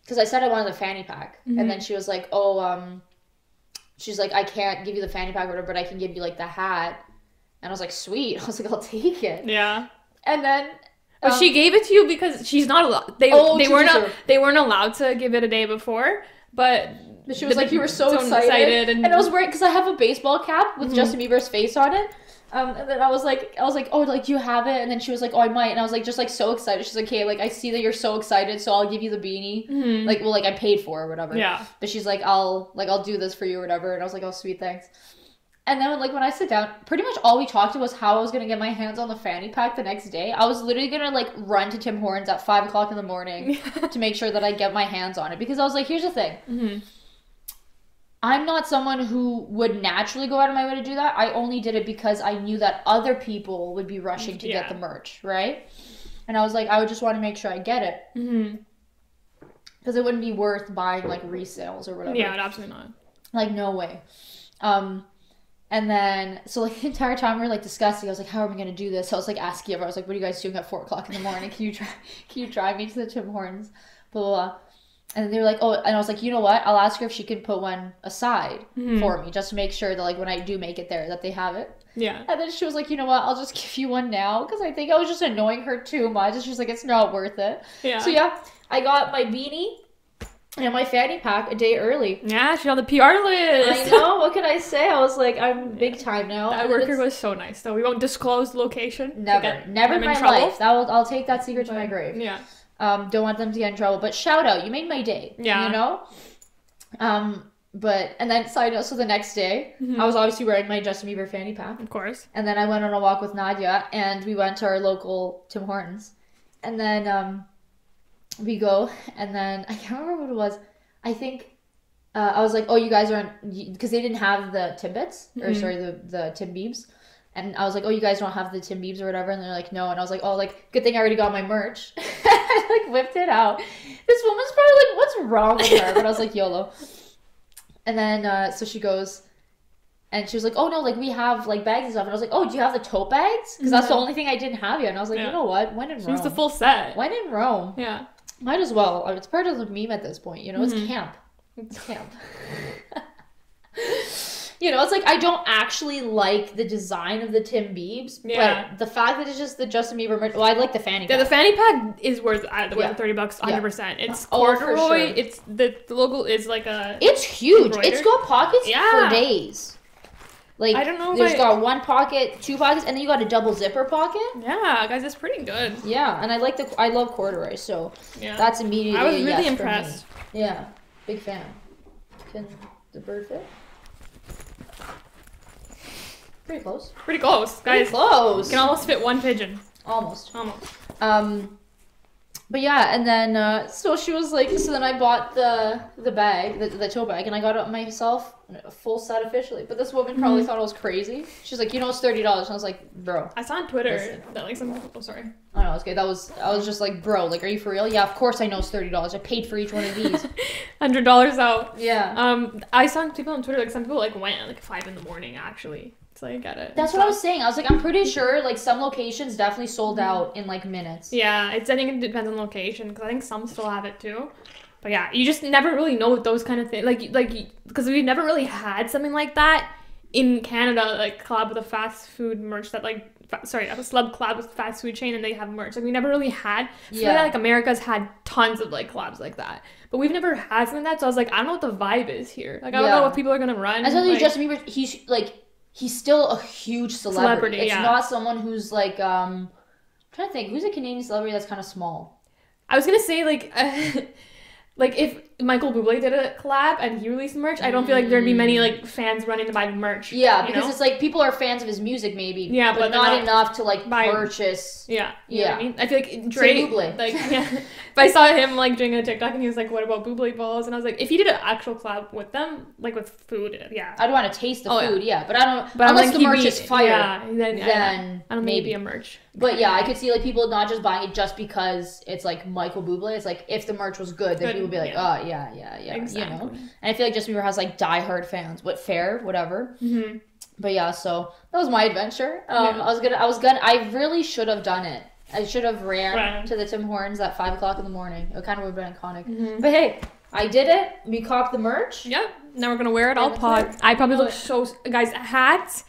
because I said I wanted the fanny pack. And then she was like, oh, she's like, I can't give you the fanny pack or whatever, but I can give you like the hat. And I was like, sweet. I was like, I'll take it. Yeah. And then but she gave it to you because she's not allowed. They weren't allowed to give it a day before. But she was like, you were so excited. And I was wearing, because I have a baseball cap with Justin Bieber's face on it. And then I was like, oh, like, do you have it? And then she was like, oh, I might. And I was like, just like so excited. She's like, okay, like, I see that you're so excited, so I'll give you the beanie. Like, well, like I paid for it or whatever. Yeah. But she's like, I'll do this for you or whatever. And I was like, oh, sweet, thanks. And then like when I sit down, pretty much all we talked about was how I was gonna get my hands on the fanny pack the next day. I was literally gonna like run to Tim Hortons at 5 o'clock in the morning to make sure that I get my hands on it, because I was like, here's the thing. I'm not someone who would naturally go out of my way to do that. I only did it because I knew that other people would be rushing to get the merch, right? And I was like, I would just want to make sure I get it. Because it wouldn't be worth buying like resales or whatever. Yeah, absolutely not. Like, no way. And then, so like the entire time we were like discussing, I was like, how are we going to do this? I was like asking everyone, I was like, what are you guys doing at 4 o'clock in the morning? Can you drive me to the Tim Hortons? Blah, blah, blah. And they were like, oh, and I was like, you know what? I'll ask her if she can put one aside for me, just to make sure that like when I do make it there, that they have it. Yeah. And then she was like, you know what? I'll just give you one now, because I think I was just annoying her too much. And she was like, it's not worth it. Yeah. So yeah, I got my beanie and my fanny pack a day early. Yeah, she's on the PR list. I know. What can I say? I was like, I'm big time now. That worker was so nice, though. We won't disclose the location. Never in my life. I'll take that secret to my grave. Yeah. Don't want them to get in trouble. But shout out, you made my day. Yeah. You know? But, and then side note, so the next day, I was obviously wearing my Justin Bieber fanny pack. Of course. And then I went on a walk with Nadia, and we went to our local Tim Hortons. And then, we go, and then I can't remember what it was. I think I was like, oh, you guys aren't, because they didn't have the Timbits, or sorry, the TimBiebs. And I was like, oh, you guys don't have the TimBiebs or whatever. And they're like, no. And I was like, oh, like, good thing I already got my merch. I like whipped it out. This woman's probably like, what's wrong with her? But I was like, YOLO. And then so she goes, and she was like, oh, no, like, we have, like, bags and stuff. And I was like, oh, do you have the tote bags? Because that's the only thing I didn't have yet. And I was like, you know what? When in Rome? She was the full set. When in Rome? Yeah. Might as well. It's part of the meme at this point, you know? It's camp. It's camp. You know, it's like, I don't actually like the design of the TimBiebs, but the fact that it's just the Justin Bieber merch. Well, I like the fanny pack. Yeah, the fanny pack is worth the $30, 100%. It's corduroy. Sure. It's the logo is like a. It's huge. It's got pockets for days. Like, I don't know. There's got one pocket, two pockets, and then you got a double zipper pocket. Yeah, guys, it's pretty good. Yeah, and I love corduroy, so that's immediately. I was really impressed. Yeah, big fan. Can the bird fit? Pretty close. Pretty close, guys. Pretty close. Can almost fit one pigeon. Almost. But yeah, and then so she was like, so then I bought the bag, the tote bag, and I got it myself, a full set officially. But this woman probably thought I was crazy. She's like, you know, it's $30, and I was like, bro. I saw on Twitter that like some people. Sorry. Oh no, it's okay. I was just like, bro, like, are you for real? Yeah, of course I know it's $30. I paid for each one of these. $100 out. Yeah. I saw people on Twitter, like some people like went at like 5 a.m. actually. So I get it. That's what I was saying. I was like, I'm pretty sure like some locations definitely sold out in like minutes. Yeah, I think it depends on location because I think some still have it too. But yeah, you just never really know with those kind of things. Like because we've never really had something like that in Canada, like collab with a fast food merch that like a celeb collab with fast food chain and they have merch. Like we never really had. Like America's had tons of like collabs like that, but we've never had something like that. So I was like, I don't know what the vibe is here. Like I don't know what people are gonna run. As like, Justin Bieber, he's still a huge celebrity. It's not someone who's like, I'm trying to think, who's a Canadian celebrity that's kind of small? I was going to say, like if Michael Bublé did a collab and he released merch, I don't feel like there'd be many like fans running to buy the merch. Yeah, because it's like people are fans of his music maybe. Yeah, but not enough to like purchase. Yeah, you know what I mean? I feel like Drake, like if I saw him like doing a TikTok and he was like, "What about Bublé balls?" and I was like, if he did an actual collab with them, like with food, I'd want to taste the food, but I don't. But unless the merch is fire, then I don't maybe a merch. But yeah, I could see like people not just buying it just because it's like Michael Bublé. It's like if the merch was good, then people would be like, oh yeah, exactly. You know. And I feel like Justin Bieber has like diehard fans. Whatever. Mm-hmm. But yeah, so that was my adventure. I really should have done it. I should have ran to the Tim Hortons at 5 o'clock in the morning. It kind of would have been iconic. Mm-hmm. But hey, I did it. We copped the merch. Yep. Now we're gonna wear it all pod. I probably look so guys hats.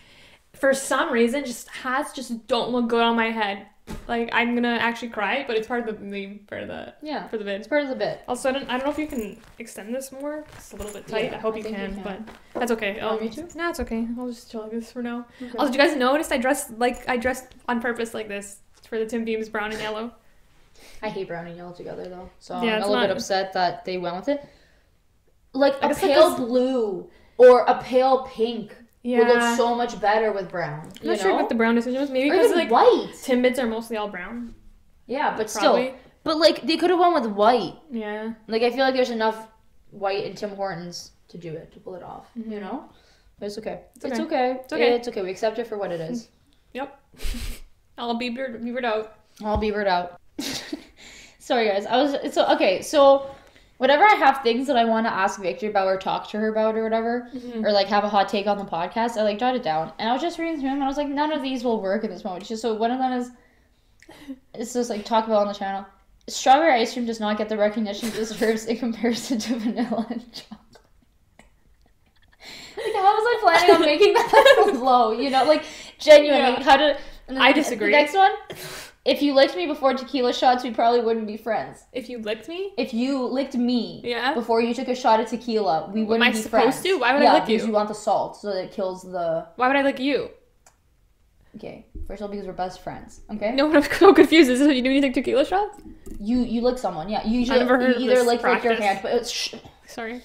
For some reason, hats just don't look good on my head. Like I'm gonna actually cry, but it's part of the meme for the bit. It's part of the bit. Also, I don't know if you can extend this more. It's a little bit tight. I hope you can, but that's okay. Me too. Nah, it's okay. I'll just chill like this for now. Okay. Also, did you guys notice I dressed on purpose like this for the TimBiebs brown and yellow? I hate brown and yellow together though, so I'm a little bit upset that they went with it. Like a pale blue or a pale pink. Would look so much better with brown. I'm not sure what the brown decision was. Maybe because like white. Timbits are mostly all brown. Yeah, but still. But like they could have went with white. Yeah. Like I feel like there's enough white in Tim Hortons to do it, to pull it off. Mm-hmm. You know? But it's okay. It's okay. We accept it for what it is. Yep. I'll be beavered out. I'll beavered out. Sorry guys. So whenever I have things that I want to ask Victory about or talk to her about or whatever, or like have a hot take on the podcast, I like jot it down. And I was just reading through them and I was like, none of these will work at this moment. So one of them is, it's just like talk about on the channel. Strawberry ice cream does not get the recognition it deserves in comparison to vanilla and chocolate. Like how was I planning on making that flow? You know, like genuinely, I disagree. The next one. If you licked me before tequila shots, we probably wouldn't be friends. If you licked me? If you licked me before you took a shot of tequila, we wouldn't be friends. Am I supposed to? Why would I lick you? Because you want the salt, so that it kills the... Why would I lick you? Okay, first of all, because we're best friends, okay? No, I'm so confused. Is this what you do when you take tequila shots? You lick someone, yeah. You usually, I've never heard you either of this lick your hand, but it's... Sorry.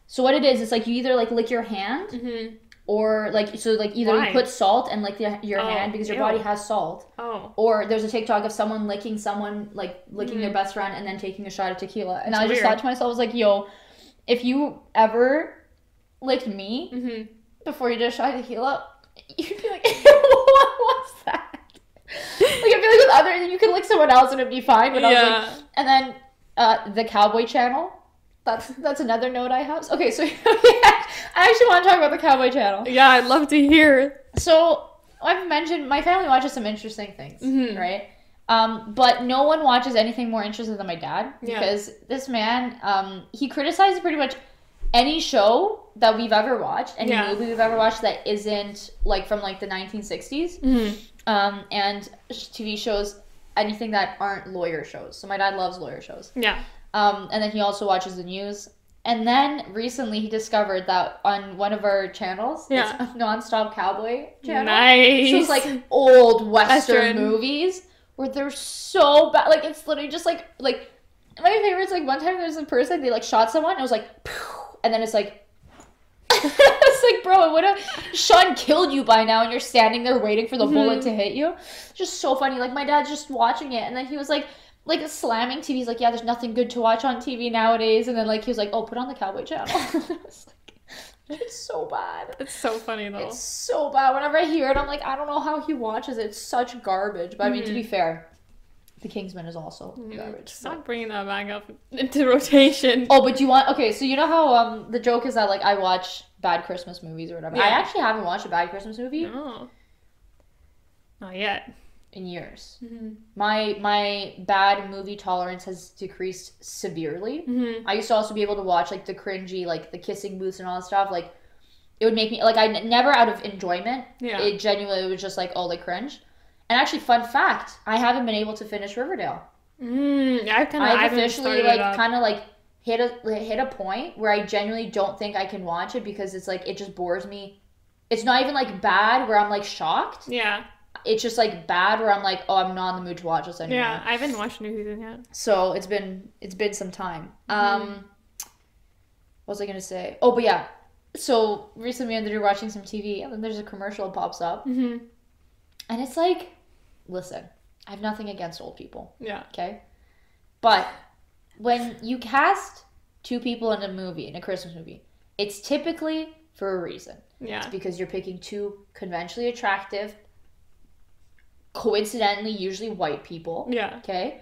So what it is, it's like you either like lick your hand... Or either you put salt and lick your hand because your body has salt. Oh. Or there's a TikTok of someone licking their best friend and then taking a shot of tequila. And I just thought to myself, I was like, yo, if you ever licked me before you did a shot of tequila, you'd be like, what was that? Like I feel like with other, you could lick someone else and it'd be fine. But I was like, and then the Cowboy Channel. That's another note I have. Okay, so I actually want to talk about the Cowboy Channel. Yeah, I'd love to hear. So I've mentioned my family watches some interesting things, right? But no one watches anything more interesting than my dad, because this man, he criticizes pretty much any show that we've ever watched, any movie we've ever watched that isn't like from like the 1960s, and TV shows, anything that aren't lawyer shows. So my dad loves lawyer shows. Yeah. And then he also watches the news. And then recently he discovered that on one of our channels, it's a nonstop cowboy channel. Nice. So it's like old Western movies where they're so bad. Like it's literally just like my favorite is like one time there's a person, they like shot someone, and it was like, pew, and then it's like, it's like, bro, it would have Sean killed you by now, and you're standing there waiting for the bullet to hit you. It's just so funny. Like my dad's just watching it, and then he was like slamming TV. He's like, yeah, there's nothing good to watch on TV nowadays. And then like he was like, oh, put on the Cowboy Channel. It's like, it's so bad. It's so funny though. It's so bad. Whenever I hear it, I'm like, I don't know how he watches it. It's such garbage. But I mean, to be fair, The Kingsman is also garbage. Stop bringing that back up into rotation. Oh, but do you want... Okay, so you know how the joke is that like I watch bad Christmas movies or whatever. Yeah. I actually haven't watched a bad Christmas movie. No. Not yet. In years. My bad movie tolerance has decreased severely. I used to also be able to watch like the cringy, like the kissing booths and all that stuff. Like it would make me like, I never out of enjoyment. Yeah. It genuinely was just like, oh, like cringe. And actually, fun fact, I haven't been able to finish Riverdale. I've officially like kind of like hit a point where I genuinely don't think I can watch it, because it's like it just bores me. It's not even like bad where I'm like shocked. Yeah. It's just like bad where I'm like, oh, I'm not in the mood to watch this anymore. Yeah, I haven't watched new season yet. So it's been some time. What was I gonna say? Oh, but yeah. So recently we were watching some TV, and then there's a commercial that pops up, and it's like, listen, I have nothing against old people. Yeah. Okay. But when you cast two people in a movie, in a Christmas movie, it's typically for a reason. Yeah. It's because you're picking two conventionally attractive, coincidentally usually white people. Yeah. Okay.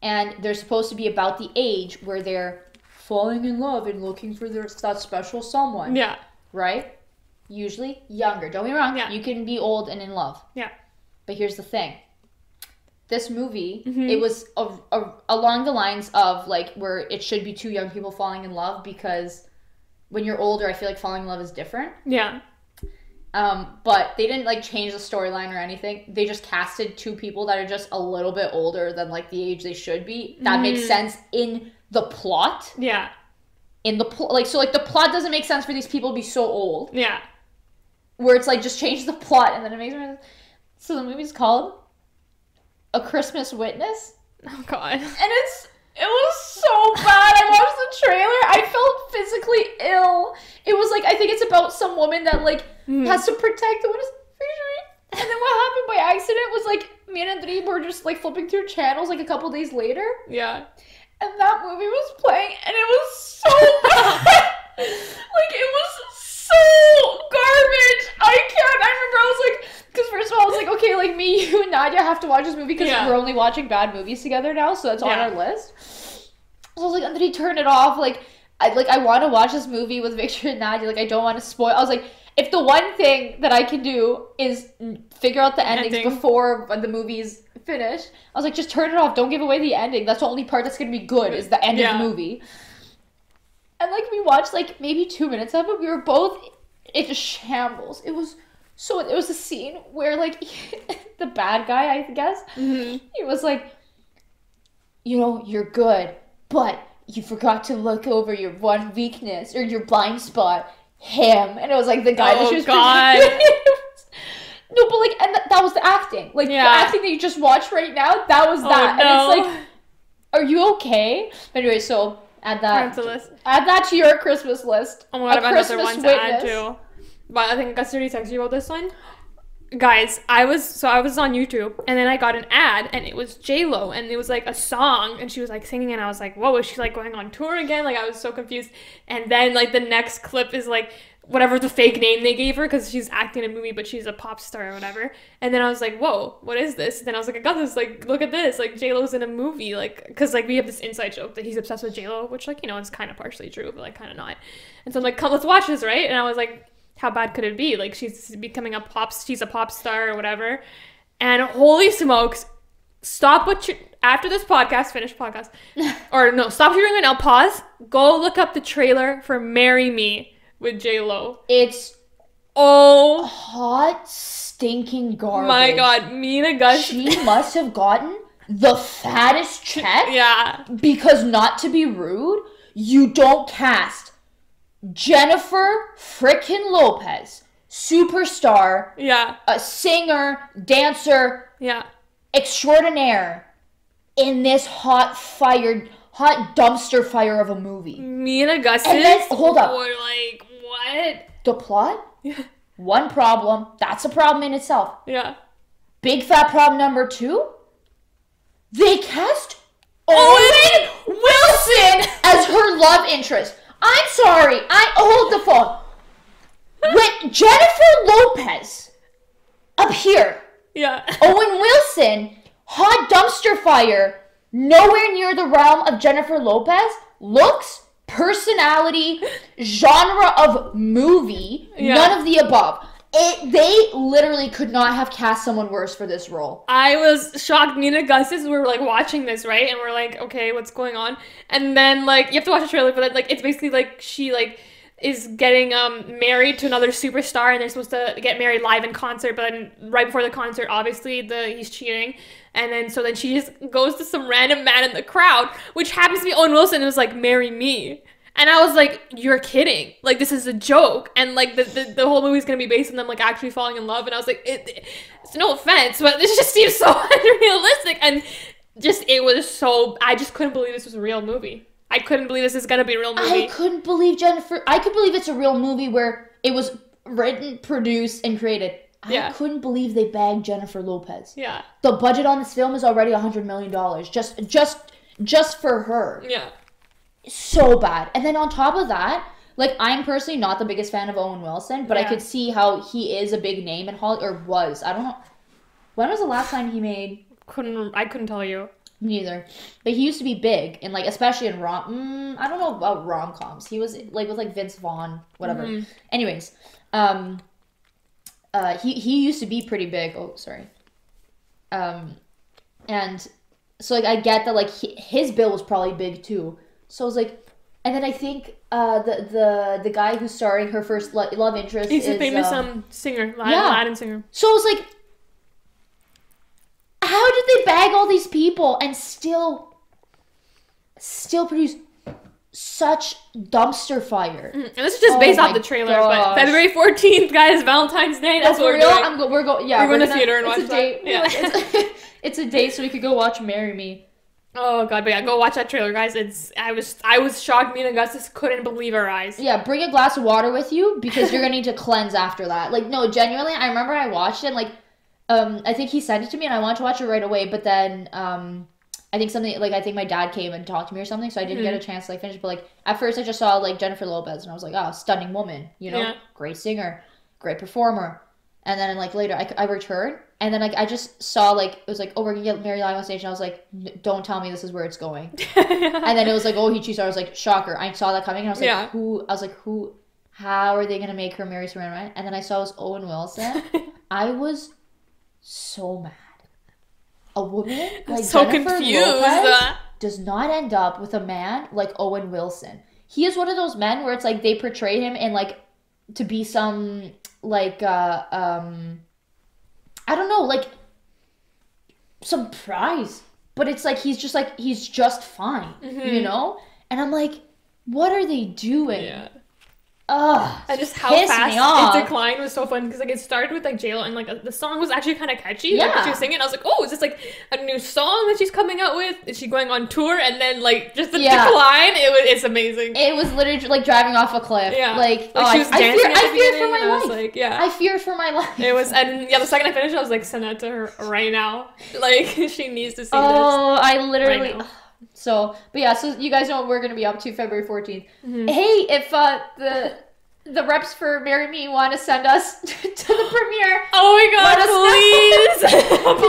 And they're supposed to be about the age where they're falling in love and looking for that special someone. Yeah. Right? Usually younger. Don't be wrong. Yeah. You can be old and in love. Yeah. But here's the thing. This movie, it was along the lines of like where it should be two young people falling in love, because when you're older, I feel like falling in love is different. Yeah. But they didn't like change the storyline or anything. They just casted two people that are just a little bit older than like the age they should be. That makes sense in the plot. Yeah. In the so like the plot doesn't make sense for these people to be so old. Yeah. Where it's like just change the plot and then it makes sense. So the movie's called A Christmas Witness. Oh God. And it was so bad. I watched the trailer. I felt physically ill. It was like, I think it's about some woman that like has to protect the woman's fishery. And then what happened by accident was like me and Andrea were just like flipping through channels like a couple days later. Yeah. And that movie was playing and it was so bad. Like it was so garbage. I remember I was like, because first of all I was like, okay, like me, you and Nadia have to watch this movie because we're only watching bad movies together now, so that's on our list. So I was like, Andrea, turn it off. I want to watch this movie with Victor and Nadia. Like I don't want to spoil. I was like, if the one thing that I can do is figure out the endings before the movie's finished, I was like, just turn it off. Don't give away the ending. That's the only part that's going to be good is the end of the movie. And like we watched like maybe 2 minutes of it. We were both in shambles. It was a scene where like the bad guy, I guess, he was like, you know, you're good, but you forgot to look over your one weakness or your blind spot. Him. And it was like the guy that she was no, but like, and that was the acting. Like the acting that you just watched right now, that was that. No. And it's like, are you okay? But anyway, so add that to your Christmas list. Oh my God, I've got another one to add too. But I think I got 30 seconds about this one. Guys, I was on YouTube and then I got an ad and it was J-Lo and it was like a song and she was like singing and I was like, whoa, is she like going on tour again? Like I was so confused. And then like the next clip is like whatever the fake name they gave her because she's acting in a movie but she's a pop star or whatever. And then I was like, whoa, what is this? And then I was like, I got this, like look at this, like J-Lo's in a movie, like because like we have this inside joke that he's obsessed with J-Lo, which like, you know, it's kind of partially true but like kind of not. And so I'm like, come, let's watch this, right? And I was like, how bad could it be? Like she's becoming she's a pop star or whatever. And holy smokes, stop what you after this podcast, finish podcast, or no, stop what you're doing right now. Pause. Go look up the trailer for "Marry Me" with J-Lo. It's hot, stinking garbage. My God, Mina Gus. She must have gotten the fattest check. Yeah. Because not to be rude, you don't cast Jennifer frickin' Lopez, superstar, a singer, dancer, extraordinaire, in this hot dumpster fire of a movie. Mina Gus. And then, hold up. We're like, what? The plot? Yeah. One problem. That's a problem in itself. Yeah. Big fat problem number 2. They cast Owen Wilson as her love interest. I'm sorry. Hold the phone. With Jennifer Lopez up here. Yeah. Owen Wilson, hot dumpster fire, nowhere near the realm of Jennifer Lopez. Looks, personality, genre of movie, none of the above. They literally could not have cast someone worse for this role. I was shocked. Me and Augustus were like watching this, right? And we're like, okay, what's going on? And then like you have to watch the trailer, but like it's basically like she like is getting married to another superstar, and they're supposed to get married live in concert. But then right before the concert, obviously he's cheating, and then she just goes to some random man in the crowd, which happens to be Owen Wilson, and was like, "Marry me." And I was like, you're kidding. Like, this is a joke. And, like, the whole movie's going to be based on them, like, actually falling in love. And I was like, it's no offense, but this just seems so unrealistic. And it was so... I just couldn't believe this was a real movie. I couldn't believe this is going to be a real movie. I could believe it's a real movie where it was written, produced, and created. I couldn't believe they bagged Jennifer Lopez. Yeah. The budget on this film is already $100 million. Just for her. Yeah. So bad. And then on top of that, like, I'm personally not the biggest fan of Owen Wilson, but I could see how he is a big name in Hollywood, or was. I don't know. When was the last time he made... I couldn't tell you. Me neither. But he used to be big, and like, especially in I don't know about rom-coms. He was like with like Vince Vaughn, whatever. Mm-hmm. Anyways, he used to be pretty big. Oh, sorry. And so like I get that like his bill was probably big too. So I was like, and then I think the guy who's starring her first love interest he's is a famous singer, Latin singer. So I was like, how did they bag all these people and still produce such dumpster fire? And this is just based off the trailer. Gosh. But February 14th, guys, Valentine's Day. That's what we're doing. We're going to theater and watch that. Yeah. It's a date so we could go watch Marry Me. Oh God, but yeah, go watch that trailer, guys. I was shocked. Me and Augustus couldn't believe our eyes. Yeah, bring a glass of water with you because you're gonna need to cleanse after that. Like, no, genuinely, I remember I watched it. And, like, I think he sent it to me, and I wanted to watch it right away. But then, I think my dad came and talked to me or something, so I didn't get a chance to like finish. But like at first, I just saw like Jennifer Lopez, and I was like, oh, stunning woman, great singer, great performer. And then like later, I returned. And then, like, I just saw, like, it was like, oh, we're going to get married live on stage. And I was like, don't tell me this is where it's going. And then it was like, oh, he cheated. I was like, shocker. I saw that coming. And I was like, how are they going to make her marry someone, right? And then I saw it was Owen Wilson. I was so mad. A woman like so Jennifer confused. Lopez does not end up with a man like Owen Wilson. He is one of those men where it's like they portray him in, like, to be some, like, I don't know, like, some prize. But it's like, he's just fine, you know? And I'm like, what are they doing? Yeah. Ugh. And just how fast it declined was so fun because like it started with like J-Lo and like the song was actually kind of catchy. Yeah. Like, she was singing. I was like, oh, is this like a new song that she's coming out with? Is she going on tour? And then like just the decline, it's amazing. It was literally like driving off a cliff. Yeah. Like she was dancing. I feared for my life. Like, yeah. I feared for my life. It was, and yeah, the second I finished, I was like, send that to her right now. Like she needs to see this. Oh, I literally. Right, so, but yeah, so you guys know what we're gonna be up to February 14th. Mm-hmm. Hey, if the reps for Marry Me want to send us to the premiere. Oh my God, please.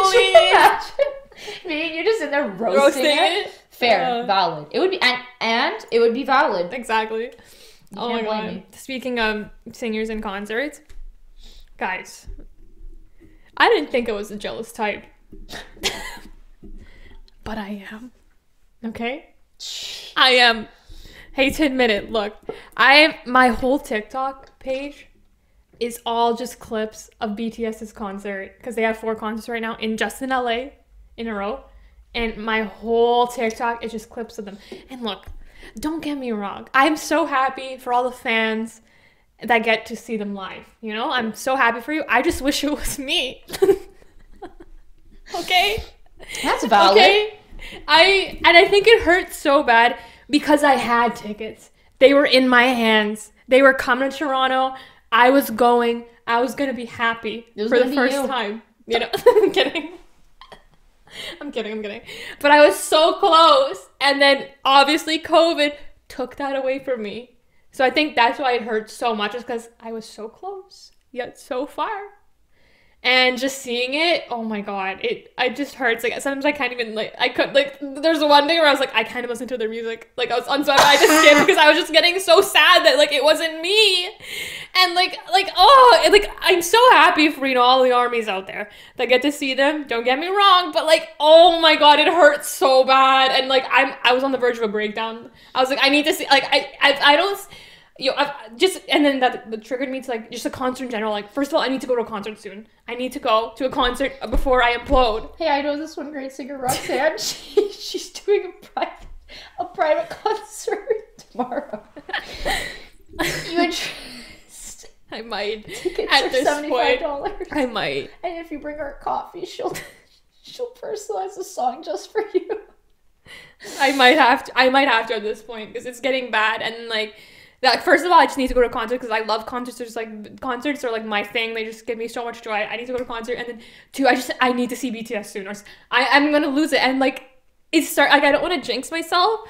Please. Me and you just in there roasting it. Fair, valid. It would be, and it would be valid. Exactly. Oh my God. Speaking of singers and concerts, guys, I didn't think I was a jealous type. but I am. Okay? I am. Hate to admit it. Look, my whole TikTok page is all just clips of BTS's concert, because they have 4 concerts right now in LA in a row, and my whole TikTok is just clips of them. And look, don't get me wrong, I'm so happy for all the fans that get to see them live. You know, I'm so happy for you. I just wish it was me. Okay? That's valid. Okay? I think it hurt so bad because I had tickets. They were in my hands. They were coming to Toronto. I was going to be happy for the first time. You know, I'm kidding. I'm kidding. But I was so close. And then obviously COVID took that away from me. So I think that's why it hurt so much, is because I was so close, yet so far. And just seeing it, oh my god, it just hurts. Like, sometimes I can't even, there's one day where I was like, I can't even listen to their music. Like, I was on Spotify, I just skipped because I was just getting so sad that, like, it wasn't me. And, I'm so happy for, you know, all the armies out there that get to see them. Don't get me wrong, but, like, oh my god, it hurts so bad. And, like, I was on the verge of a breakdown. I was like, I need to see, like, I don't... and then that triggered me to, like, just a concert in general. Like, first of all, I need to go to a concert soon. I need to go to a concert before I implode. Hey, I know this one great singer, Roxanne. She's doing a private concert tomorrow. You interest? I might. Tickets at are this $75. point. I might. And if you bring her coffee, she'll personalize a song just for you. I might have to at this point, because it's getting bad. And, like, first of all, I just need to go to a concert because I love concerts. There's, like, concerts are, like, my thing. They just give me so much joy. I need to go to a concert. And then 2, I need to see BTS soon, or I'm gonna lose it. And, like, I don't want to jinx myself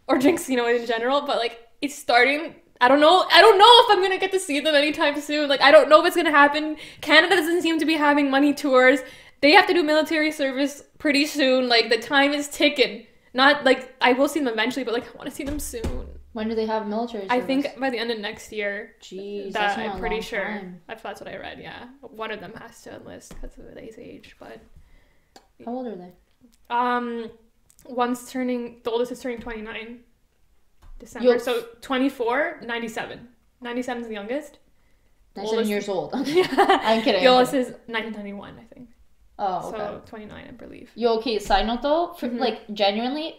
or jinx, you know, in general, but, like, it's starting. I don't know if I'm gonna get to see them anytime soon. Like, I don't know if it's gonna happen. Canada doesn't seem to be having money tours. They have to do military service pretty soon. Like, the time is ticking. Not, like, I will see them eventually, but, like, I want to see them soon. When do they have military service? I think by the end of next year. Jeez, that's not I'm pretty long sure. time. That's what I read, yeah. One of them has to enlist because of his age, but... How old are they? The oldest is turning 29 December. So 24, 97. 97 is the youngest. 97 years old. Yeah. I'm kidding. The oldest is 1991, I think. Oh, okay. So 29, I believe. Yo, okay, side note though, like, genuinely,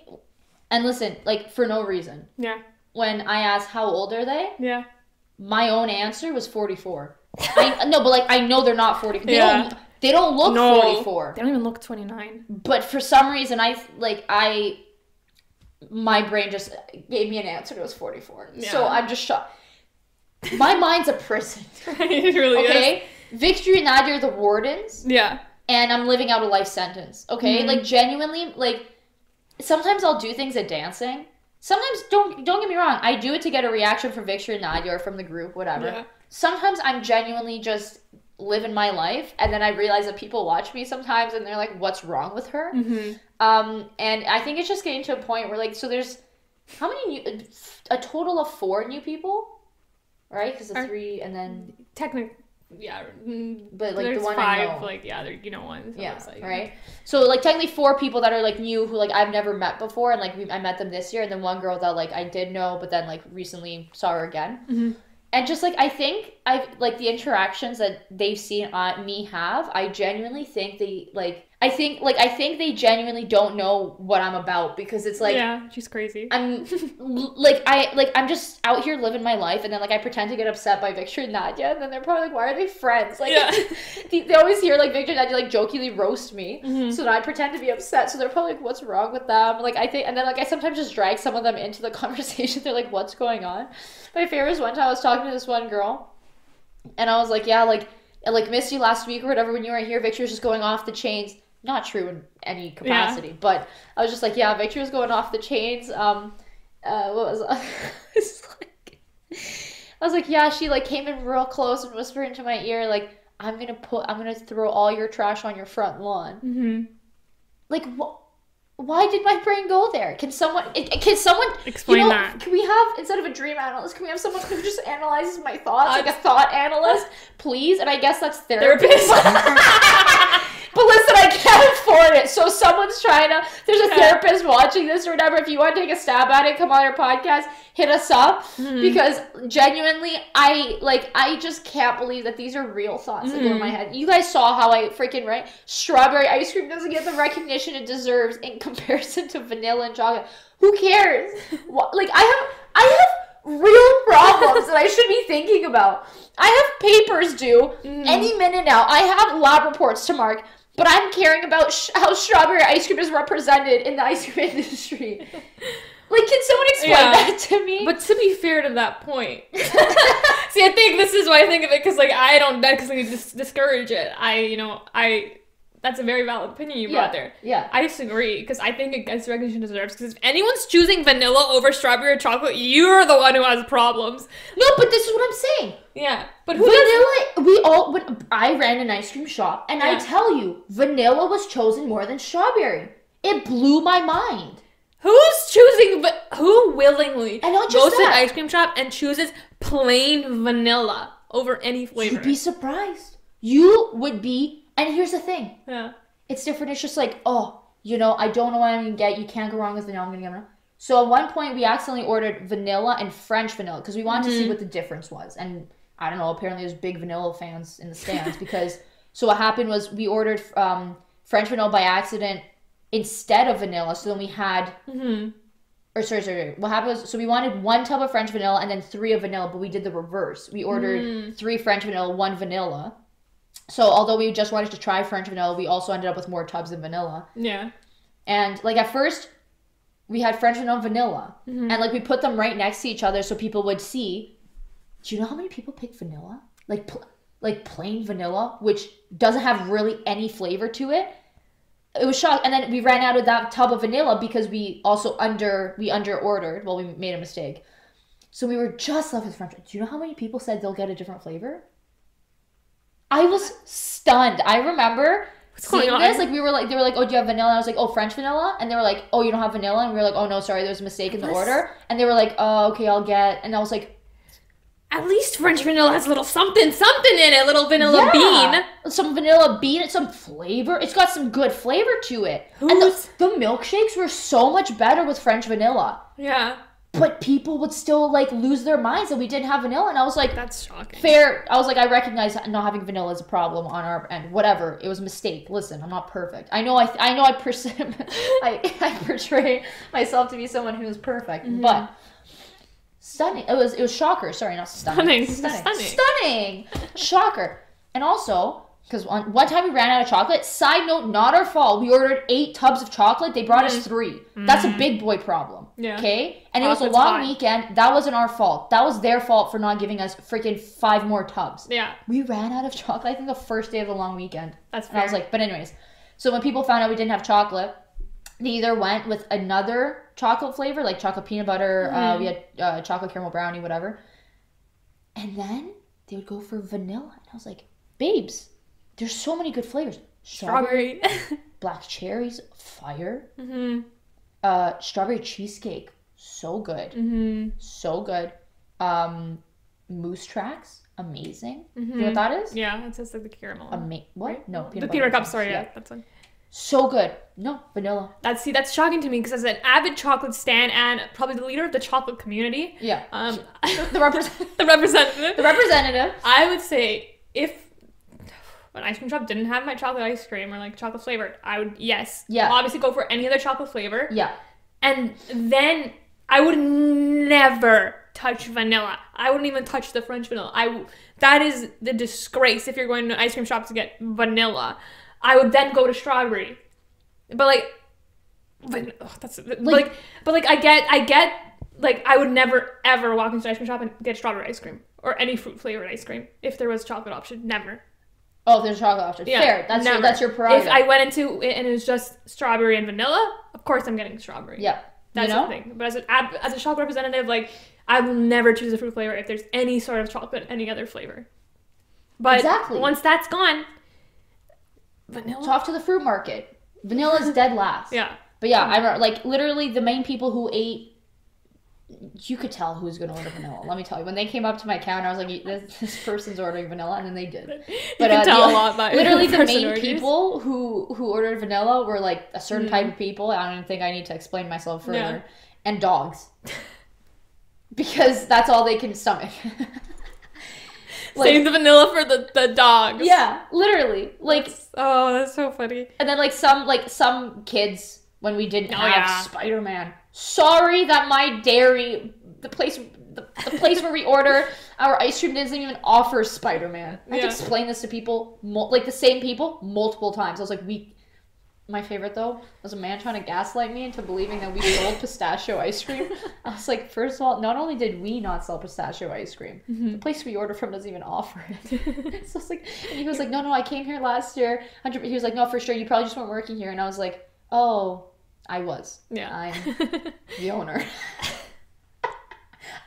and listen, like, for no reason. Yeah. When I asked how old are they? Yeah. My own answer was 44. No, but, like, I know they're not 40. They don't look 44. They don't even look 29. But for some reason, my brain just gave me an answer that was 44. Yeah. So I'm just shocked. My mind's a prison. It really is. Okay? Victory and Nadia are the wardens. Yeah. And I'm living out a life sentence. Okay? Mm-hmm. Like, genuinely, like, sometimes I'll do things at dancing. Sometimes, don't get me wrong, I do it to get a reaction from Victory and Nadia or from the group, whatever. Yeah. Sometimes I'm genuinely just living my life, and then I realize that people watch me sometimes, and they're like, what's wrong with her? Mm-hmm. And I think it's just getting to a point where, like, so there's, how many a total of 4 new people? Right? Because the 3, and then... Technically, yeah. But, like, there's the one 5, I know. like, yeah, you know, ones. So yeah, like, right? So, like, technically 4 people that are, like, new, who, like, I've never met before, and, like, I met them this year, and then 1 girl that, like, I did know, but then, like, recently saw her again. Mm-hmm. And just, like, I think the interactions that they've seen me have, I genuinely think they, like, I think they genuinely don't know what I'm about, because it's like, yeah, she's crazy. I'm just out here living my life, and then, like, I pretend to get upset by Victor and Nadia, and then they're probably like, why are they friends? Like, yeah. They always hear, like, Victor and Nadia, like, jokingly roast me, mm-hmm. So then I pretend to be upset, so they're probably like, what's wrong with them? Like, I think, and then, like, I sometimes just drag some of them into the conversation. They're like, what's going on? My favorite is one time I was talking to this one girl, and I was like, yeah, like missed you last week or whatever when you weren't here. Victor was just going off the chains. Not true in any capacity, yeah. But I was just like, yeah, Victor was going off the chains. What was I? I was like, yeah, she, like, came in real close and whispered into my ear, like, I'm gonna throw all your trash on your front lawn. Mm-hmm. Like, why did my brain go there? Can someone explain that? Can we have, instead of a dream analyst, can we have someone who just analyzes my thoughts, like a thought analyst, please? And I guess that's therapist. But listen, I can't afford it. So someone anyone's trying to, there's a therapist watching this or whatever, if you want to take a stab at it, come on our podcast, hit us up, because genuinely, I just can't believe that these are real thoughts that go in my head. You guys saw how I freaking strawberry ice cream doesn't get the recognition it deserves in comparison to vanilla and chocolate. Who cares? Like, I have real problems that I should be thinking about. I have papers due any minute now. I have lab reports to mark, but I'm caring about how strawberry ice cream is represented in the ice cream industry. Like, can someone explain that to me? But to be fair to that point, see, I think this is why I think of it, because like I don't discourage it. That's a very valid opinion you brought there. Yeah. I disagree, because I think it gets the recognition it deserves, because if anyone's choosing vanilla over strawberry or chocolate, you're the one who has problems. No, but this is what I'm saying. Yeah. But I ran an ice cream shop, and I tell you, vanilla was chosen more than strawberry. It blew my mind. Who willingly goes to an ice cream shop and chooses plain vanilla over any flavor? You'd be surprised. You would be. And here's the thing. Yeah. It's different. It's just like, I don't know what I'm going to get. You can't go wrong with vanilla. I'm going to get vanilla. So at one point, we accidentally ordered vanilla and French vanilla because we wanted to see what the difference was. And I don't know, apparently there's big vanilla fans in the stands because, so what happened was we ordered French vanilla by accident instead of vanilla. So then we had, sorry. What happened was, so we wanted 1 tub of French vanilla and then 3 of vanilla, but we did the reverse. We ordered 3 French vanilla, 1 vanilla. So although we just wanted to try French vanilla, we also ended up with more tubs of vanilla. Yeah. And like at first, we had French vanilla and vanilla. And like we put them right next to each other so people would see. Do you know how many people pick vanilla? Like plain vanilla, which doesn't have really any flavor to it. It was shocked. And then we ran out of that tub of vanilla because we also under ordered. Well, we made a mistake. So we were just left with French. Do you know how many people said they'll get a different flavor? I was stunned. I remember seeing this. Like, they were like, oh, do you have vanilla? And I was like, oh, French vanilla? And they were like, oh, you don't have vanilla? And we were like, oh, no, sorry, there's a mistake in the order. And they were like, oh, okay, I'll get. And I was like, at least French vanilla has a little something in it. A little vanilla bean. Some vanilla bean and some flavor. It's got some good flavor to it. And the milkshakes were so much better with French vanilla. Yeah. But people would still, like, lose their minds that we didn't have vanilla. And I was like... That's shocking. Fair. I was like, I recognize not having vanilla is a problem on our end. Whatever. It was a mistake. Listen, I'm not perfect. I know I portray myself to be someone who is perfect. But... Stunning. It was shocker. Sorry, not stunning. Stunning. Shocker. And also... Because one time we ran out of chocolate. Side note, not our fault. We ordered 8 tubs of chocolate. They brought us 3. That's a big boy problem. Yeah. Okay? And it was a long weekend. That wasn't our fault. That was their fault for not giving us freaking 5 more tubs. Yeah. We ran out of chocolate, I think, the first day of the long weekend. That's fair. And I was like, but anyways. So when people found out we didn't have chocolate, they either went with another chocolate flavor, like chocolate peanut butter. We had chocolate caramel brownie, whatever. And then they would go for vanilla. And I was like, babes. There's so many good flavors. Strawberry. Black cherries, fire. Strawberry cheesecake, so good. So good. Moose tracks, amazing. You know what that is? Yeah, it says like the caramel. What? Right? No, peanut butter cup. Sorry, yeah, that's one. So good. No, vanilla. That's shocking to me because as an avid chocolate stan and probably the leader of the chocolate community. Yeah. The representative. I would say if an ice cream shop didn't have my chocolate ice cream or like chocolate flavored, I would obviously go for any other chocolate flavor. Yeah. And then I would never touch vanilla. I wouldn't even touch the French vanilla. That is the disgrace if you're going to an ice cream shop to get vanilla. I would then go to strawberry. But I get like I would never ever walk into an ice cream shop and get strawberry ice cream or any fruit flavored ice cream if there was a chocolate option. Never. Oh, there's a chocolate option. Yeah, fair. That's your prerogative. If I went into it and it was just strawberry and vanilla, of course I'm getting strawberry. Yeah. That's the thing. But as a chocolate representative, like, I will never choose a fruit flavor if there's any sort of chocolate, any other flavor. But once that's gone, vanilla. It's off to the fruit market. Vanilla's dead last. Yeah. But yeah, I remember, like, literally the main people who ate you could tell who's going to order vanilla. Let me tell you. When they came up to my counter, I was like, this person's ordering vanilla, and then they did. But you can tell a lot by literally the main people who ordered vanilla were like a certain type of people. I don't even think I need to explain myself further. Yeah. And dogs. Because that's all they can stomach. Save the vanilla for the dogs. Yeah, literally. Like, that's so funny. And then some kids, when we didn't have Spider-Man. Sorry that my dairy, the place where we order our ice cream doesn't even offer Spider-Man. I had to explain this to people, the same people, multiple times. I was like, my favorite though was a man trying to gaslight me into believing that we sold pistachio ice cream. I was like, first of all, not only did we not sell pistachio ice cream, the place we order from doesn't even offer it. So it's like, and he was like, no, I came here last year. He was like, no, for sure, you probably just weren't working here. And I was like, oh, I was. Yeah. I'm the owner.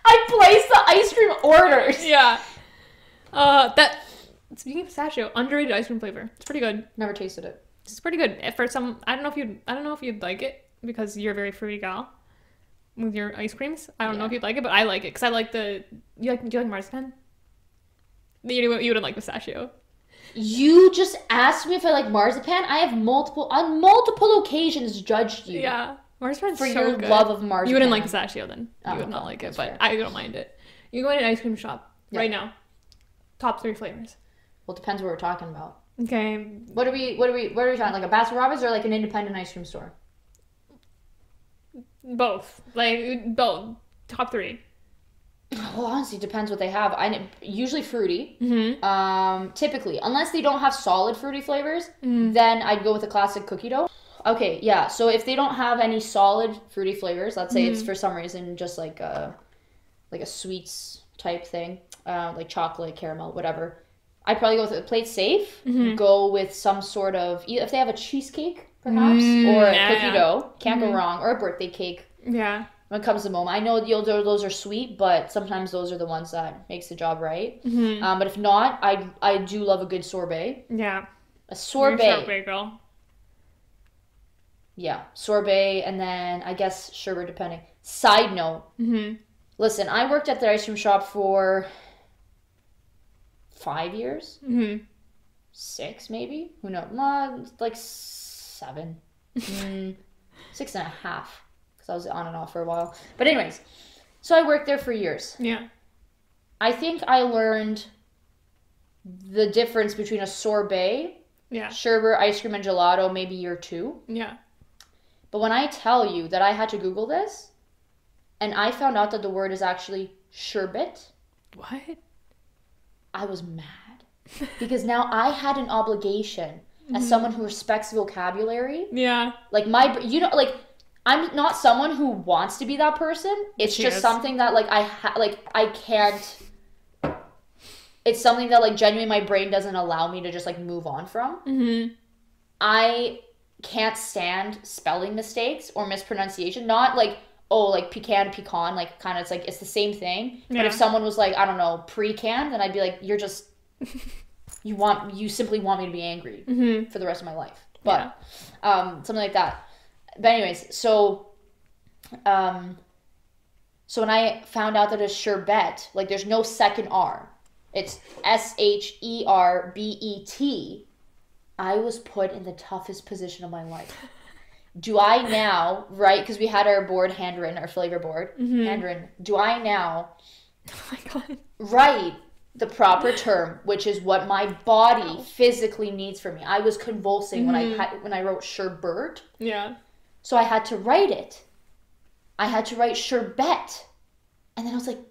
I placed the ice cream orders. Yeah. Speaking of pistachio, underrated ice cream flavor. It's pretty good. Never tasted it. It's pretty good. For some, I don't know if you'd like it because you're a very fruity gal with your ice creams. I don't know if you'd like it, but I like it because I like do you like marzipan? You wouldn't like pistachio. You just asked me if I like marzipan. I have on multiple occasions judged you. Yeah, marzipan's for so your good. Love of marzipan. You wouldn't like pistachio then. You would not Okay, like it, but fair. I don't mind it. You go in an ice cream shop right now. Top 3 flavors. Well, it depends what we're talking about. Okay. What are we talking? Like a Baskin Robbins or like an independent ice cream store? Both. Both. Top 3. Well, honestly, it depends what they have. Usually fruity. Mm-hmm. Typically, unless they don't have solid fruity flavors, then I'd go with a classic cookie dough. Okay, yeah. So if they don't have any solid fruity flavors, let's say it's for some reason just like a sweets type thing, like chocolate, caramel, whatever. I'd probably go with a plate safe. Go with some sort of, if they have a cheesecake, perhaps, or a cookie dough. Can't go wrong. Or a birthday cake. Yeah. When it comes to the moment. I know those are sweet, but sometimes those are the ones that makes the job right. But if not, I do love a good sorbet. Yeah. A sorbet. You're a sorbet girl. Yeah. Sorbet, and then I guess sherbet, depending. Side note. Listen, I worked at the ice cream shop for 5 years. 6 maybe. Who knows? Like 7. 6.5. Because I was on and off for a while. But anyways, so I worked there for years. Yeah. I think I learned the difference between a sorbet, sherbet, ice cream, and gelato maybe year 2. Yeah. But when I tell you that I had to Google this, and I found out that the word is actually sherbet. What? I was mad. Because now I had an obligation as someone who respects vocabulary. Yeah. Like I'm not someone who wants to be that person. It's just something that I can't. It's something that genuinely my brain doesn't allow me to just move on from. I can't stand spelling mistakes or mispronunciation. Not pecan, kind of it's the same thing. Yeah. But if someone was I don't know, pre-can, then I'd be like, you're just you simply want me to be angry for the rest of my life. But something like that. But anyways, so when I found out that it's sherbet, there's no second R. It's SHERBET. I was put in the toughest position of my life. Do I now, right, because we had our board handwritten, our flavor board, handwritten, do I now write the proper term, which is what my body physically needs from me? I was convulsing when I wrote sherbet. Yeah. So I had to write it. I had to write sherbet. And then I was like,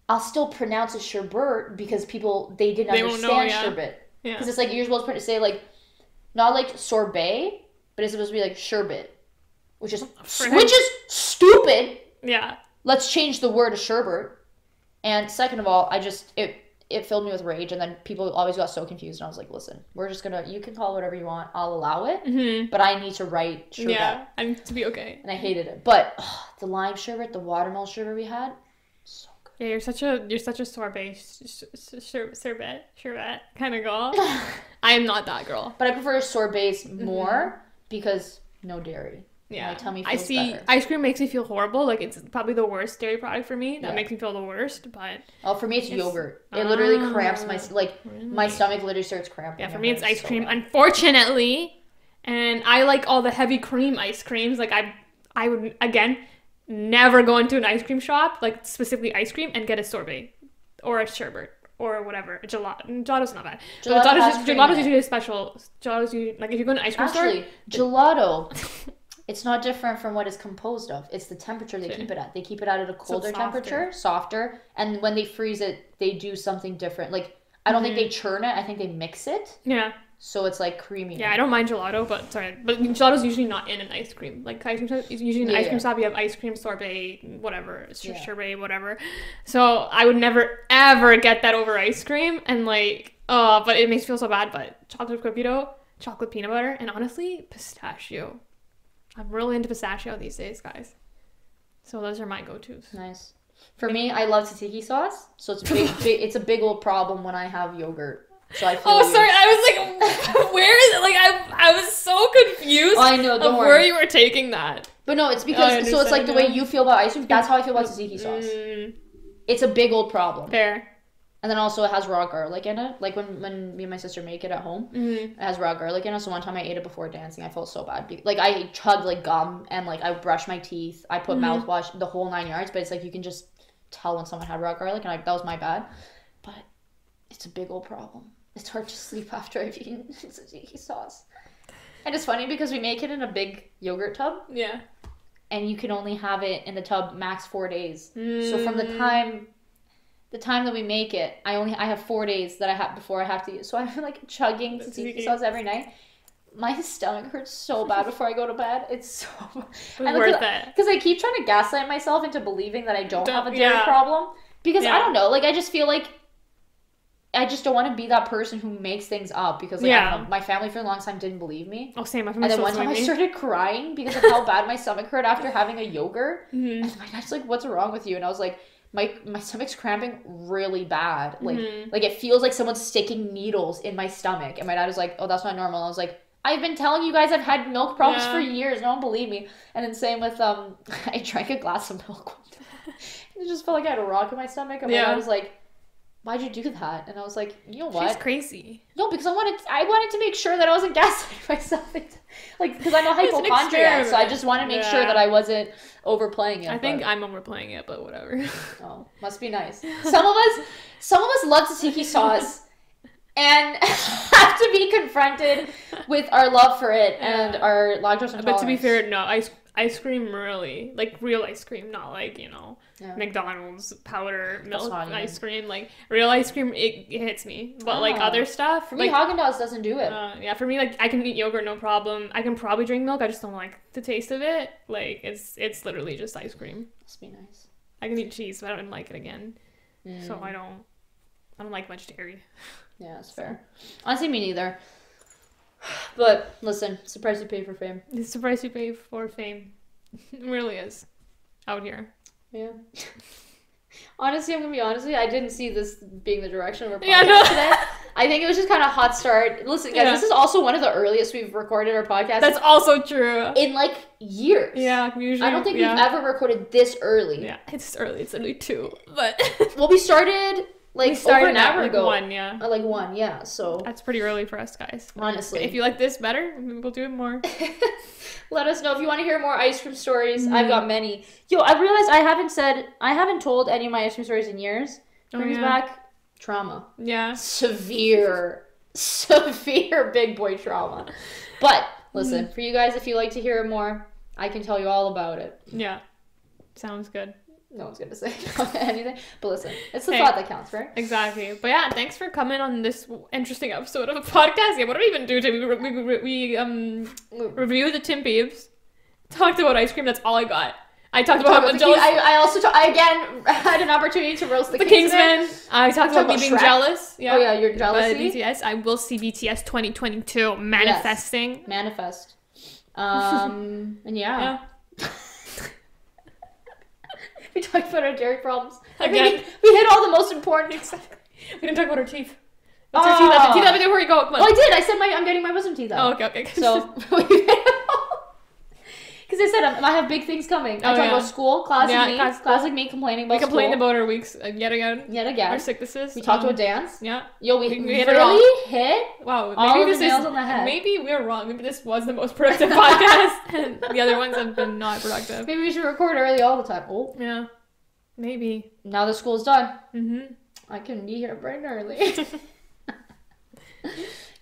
I'll still pronounce it sherbet because they didn't understand sherbet. Because it's you're supposed to say not sorbet, but it's supposed to be sherbet, which is stupid. Yeah. Let's change the word to sherbet. And second of all, it filled me with rage, and then people always got so confused, and I was like, listen, you can call it whatever you want, I'll allow it, but I need to write sherbet. Yeah, I need to be okay. And I hated it. But the lime sherbet, the watermelon sherbet we had, so good. Yeah, you're such a sorbet sherbet kind of girl. I am not that girl. But I prefer sorbets more because no dairy. Yeah. My tummy feels better. Ice cream makes me feel horrible. Like, it's probably the worst dairy product for me. That makes me feel the worst, but... Oh, for me, it's yogurt. It literally cramps my... Like, really? my stomach literally starts cramping. Yeah, for me, it's ice cream, unfortunately. And I like all the heavy cream ice creams. Like, I would, again, never go into an ice cream shop, like, specifically ice cream, and get a sorbet. Or a sherbet. Or whatever. A gelato. Gelato's not bad. Gelato's usually a special. Gelato's usually... Like, if you go to an ice cream store... Actually, gelato... It's not different from what it's composed of. It's the temperature they keep it at. They keep it at a colder temperature, softer, and when they freeze it, they do something different. Like, I don't think they churn it. I think they mix it. Yeah. So it's like creamy. Yeah, I don't mind gelato, but gelato's usually not in an ice cream. Like, ice cream, usually in an ice cream shop, you have ice cream, sorbet, whatever, sherbet, whatever. So I would never, ever get that over ice cream, and like, but it makes me feel so bad, but chocolate cookie dough, chocolate peanut butter, and honestly, pistachio. I'm really into pistachio these days, guys. So those are my go-tos. Nice. For me, I love tzatziki sauce. So it's it's a big old problem when I have yogurt. So I feel sorry. I was like, where is it? Like, I was so confused. I know, don't worry. Where you were taking that. But no, it's because so it's like the way you feel about ice cream. That's how I feel about tzatziki sauce. It's a big old problem. Fair. And then also it has raw garlic in it. Like when me and my sister make it at home, it has raw garlic in it. So one time I ate it before dancing. I felt so bad. Like I chugged like gum and like I brushed my teeth. I put mouthwash, the whole 9 yards. But it's like you can just tell when someone had raw garlic, and that was my bad. But it's a big old problem. It's hard to sleep after I've eaten tzatziki sauce. And it's funny because we make it in a big yogurt tub. Yeah. And you can only have it in the tub max 4 days. So from the time that we make it, I have 4 days that I have before I have to use. So I'm like chugging tzatziki sauce every night. My stomach hurts so bad before I go to bed. It's so worth it. Because I keep trying to gaslight myself into believing that I don't have a dairy problem. Because I don't know, like I just feel like I just don't want to be that person who makes things up, because like, I don't know, my family for a long time didn't believe me. Oh, same. And then one time I started crying because of how bad my stomach hurt after having a yogurt. And my dad's like, "What's wrong with you?" And I was like, my stomach's cramping really bad. Like like it feels like someone's sticking needles in my stomach. And my dad was like, "Oh, that's not normal." And I was like, "I've been telling you guys I've had milk problems for years. No one believed me." And then same with I drank a glass of milk one time. It just felt like I had a rock in my stomach. And my dad was like, "Why'd you do that?" And I was like, "You know what? She's crazy." No, because I wanted to make sure that I wasn't gaslighting myself. Like, because I'm a hypochondriac, so I just want to make sure that I wasn't overplaying it. I think I'm overplaying it, but whatever. Oh, must be nice. Some of us love tzatziki sauce and have to be confronted with our love for it and our lactose intolerance. But to be fair, no, ice cream really, like real ice cream, not like, you know, McDonald's powder milk ice cream. Like real ice cream, it hits me. But like other stuff, for me, Haagen-Dazs doesn't do it. Yeah, for me, like I can eat yogurt no problem. I can probably drink milk. I just don't like the taste of it. Like it's literally just ice cream. Must be nice. I can eat cheese, but I don't like it again. So I don't like much dairy. Yeah, that's fair. Honestly, me neither. But listen, it's the price you pay for fame. It's the price you pay for fame. It really is. Out here. Yeah. Honestly, I'm gonna be honest with you, I didn't see this being the direction of our podcast today. I think it was just kind of a hot start. Listen, guys, this is also one of the earliest we've recorded our podcast. That's also true. In like years. Yeah, usually. I don't think we've ever recorded this early. Yeah, it's early. It's only 2. But well, we started over an hour ago. Like 1, yeah. So that's pretty early for us, guys. Honestly. If you like this better, we'll do it more. Let us know if you want to hear more ice cream stories. I've got many. Yo, I realized I haven't told any of my ice cream stories in years. Brings back trauma. Yeah. Severe big boy trauma. But listen, for you guys, if you like to hear more, I can tell you all about it. Yeah. Sounds good. No one's going to say anything. But listen, it's the thought that counts, right? Exactly. But yeah, thanks for coming on this interesting episode of a podcast. Yeah, what did we even do today? We reviewed the TimBiebs. Talked about ice cream. That's all I got. I talked about how jealous. I also again had an opportunity to roast the Kingsman. I talked about me being jealous. Yeah. Oh yeah, you're jealous. BTS. I will see BTS 2022 manifesting. Yes. Manifest. And yeah. We talked about our dairy problems. Again, we hit all the most important. We didn't talk about our teeth. What's your teeth? That's the teeth up before you go. Well, I did. I said I'm getting my wisdom teeth out. Oh, okay. So, because Because I said I have big things coming. I talk about school, classic me complaining about school. We complained about our weeks yet again. Our sicknesses. We talked about dance. Yeah. Yo, we really hit wow, all of the nails on the head. Maybe we're wrong. Maybe this was the most productive podcast, and the other ones have been not productive. Maybe we should record early all the time. Oh. Yeah. Maybe. Now the school's done. Mm-hmm. I can be here bright and early.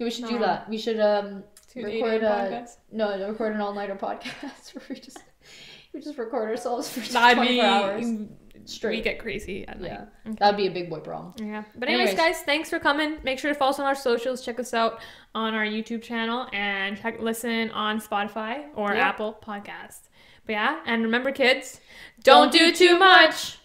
We should do that. We should record record an all-nighter podcast where we just record ourselves for 24 hours straight. We get crazy at night. Yeah. Okay. That'd be a big boy problem. Yeah. But anyways, guys, thanks for coming. Make sure to follow us on our socials. Check us out on our YouTube channel and listen on Spotify or Apple Podcasts. But yeah, and remember, kids, don't do too much.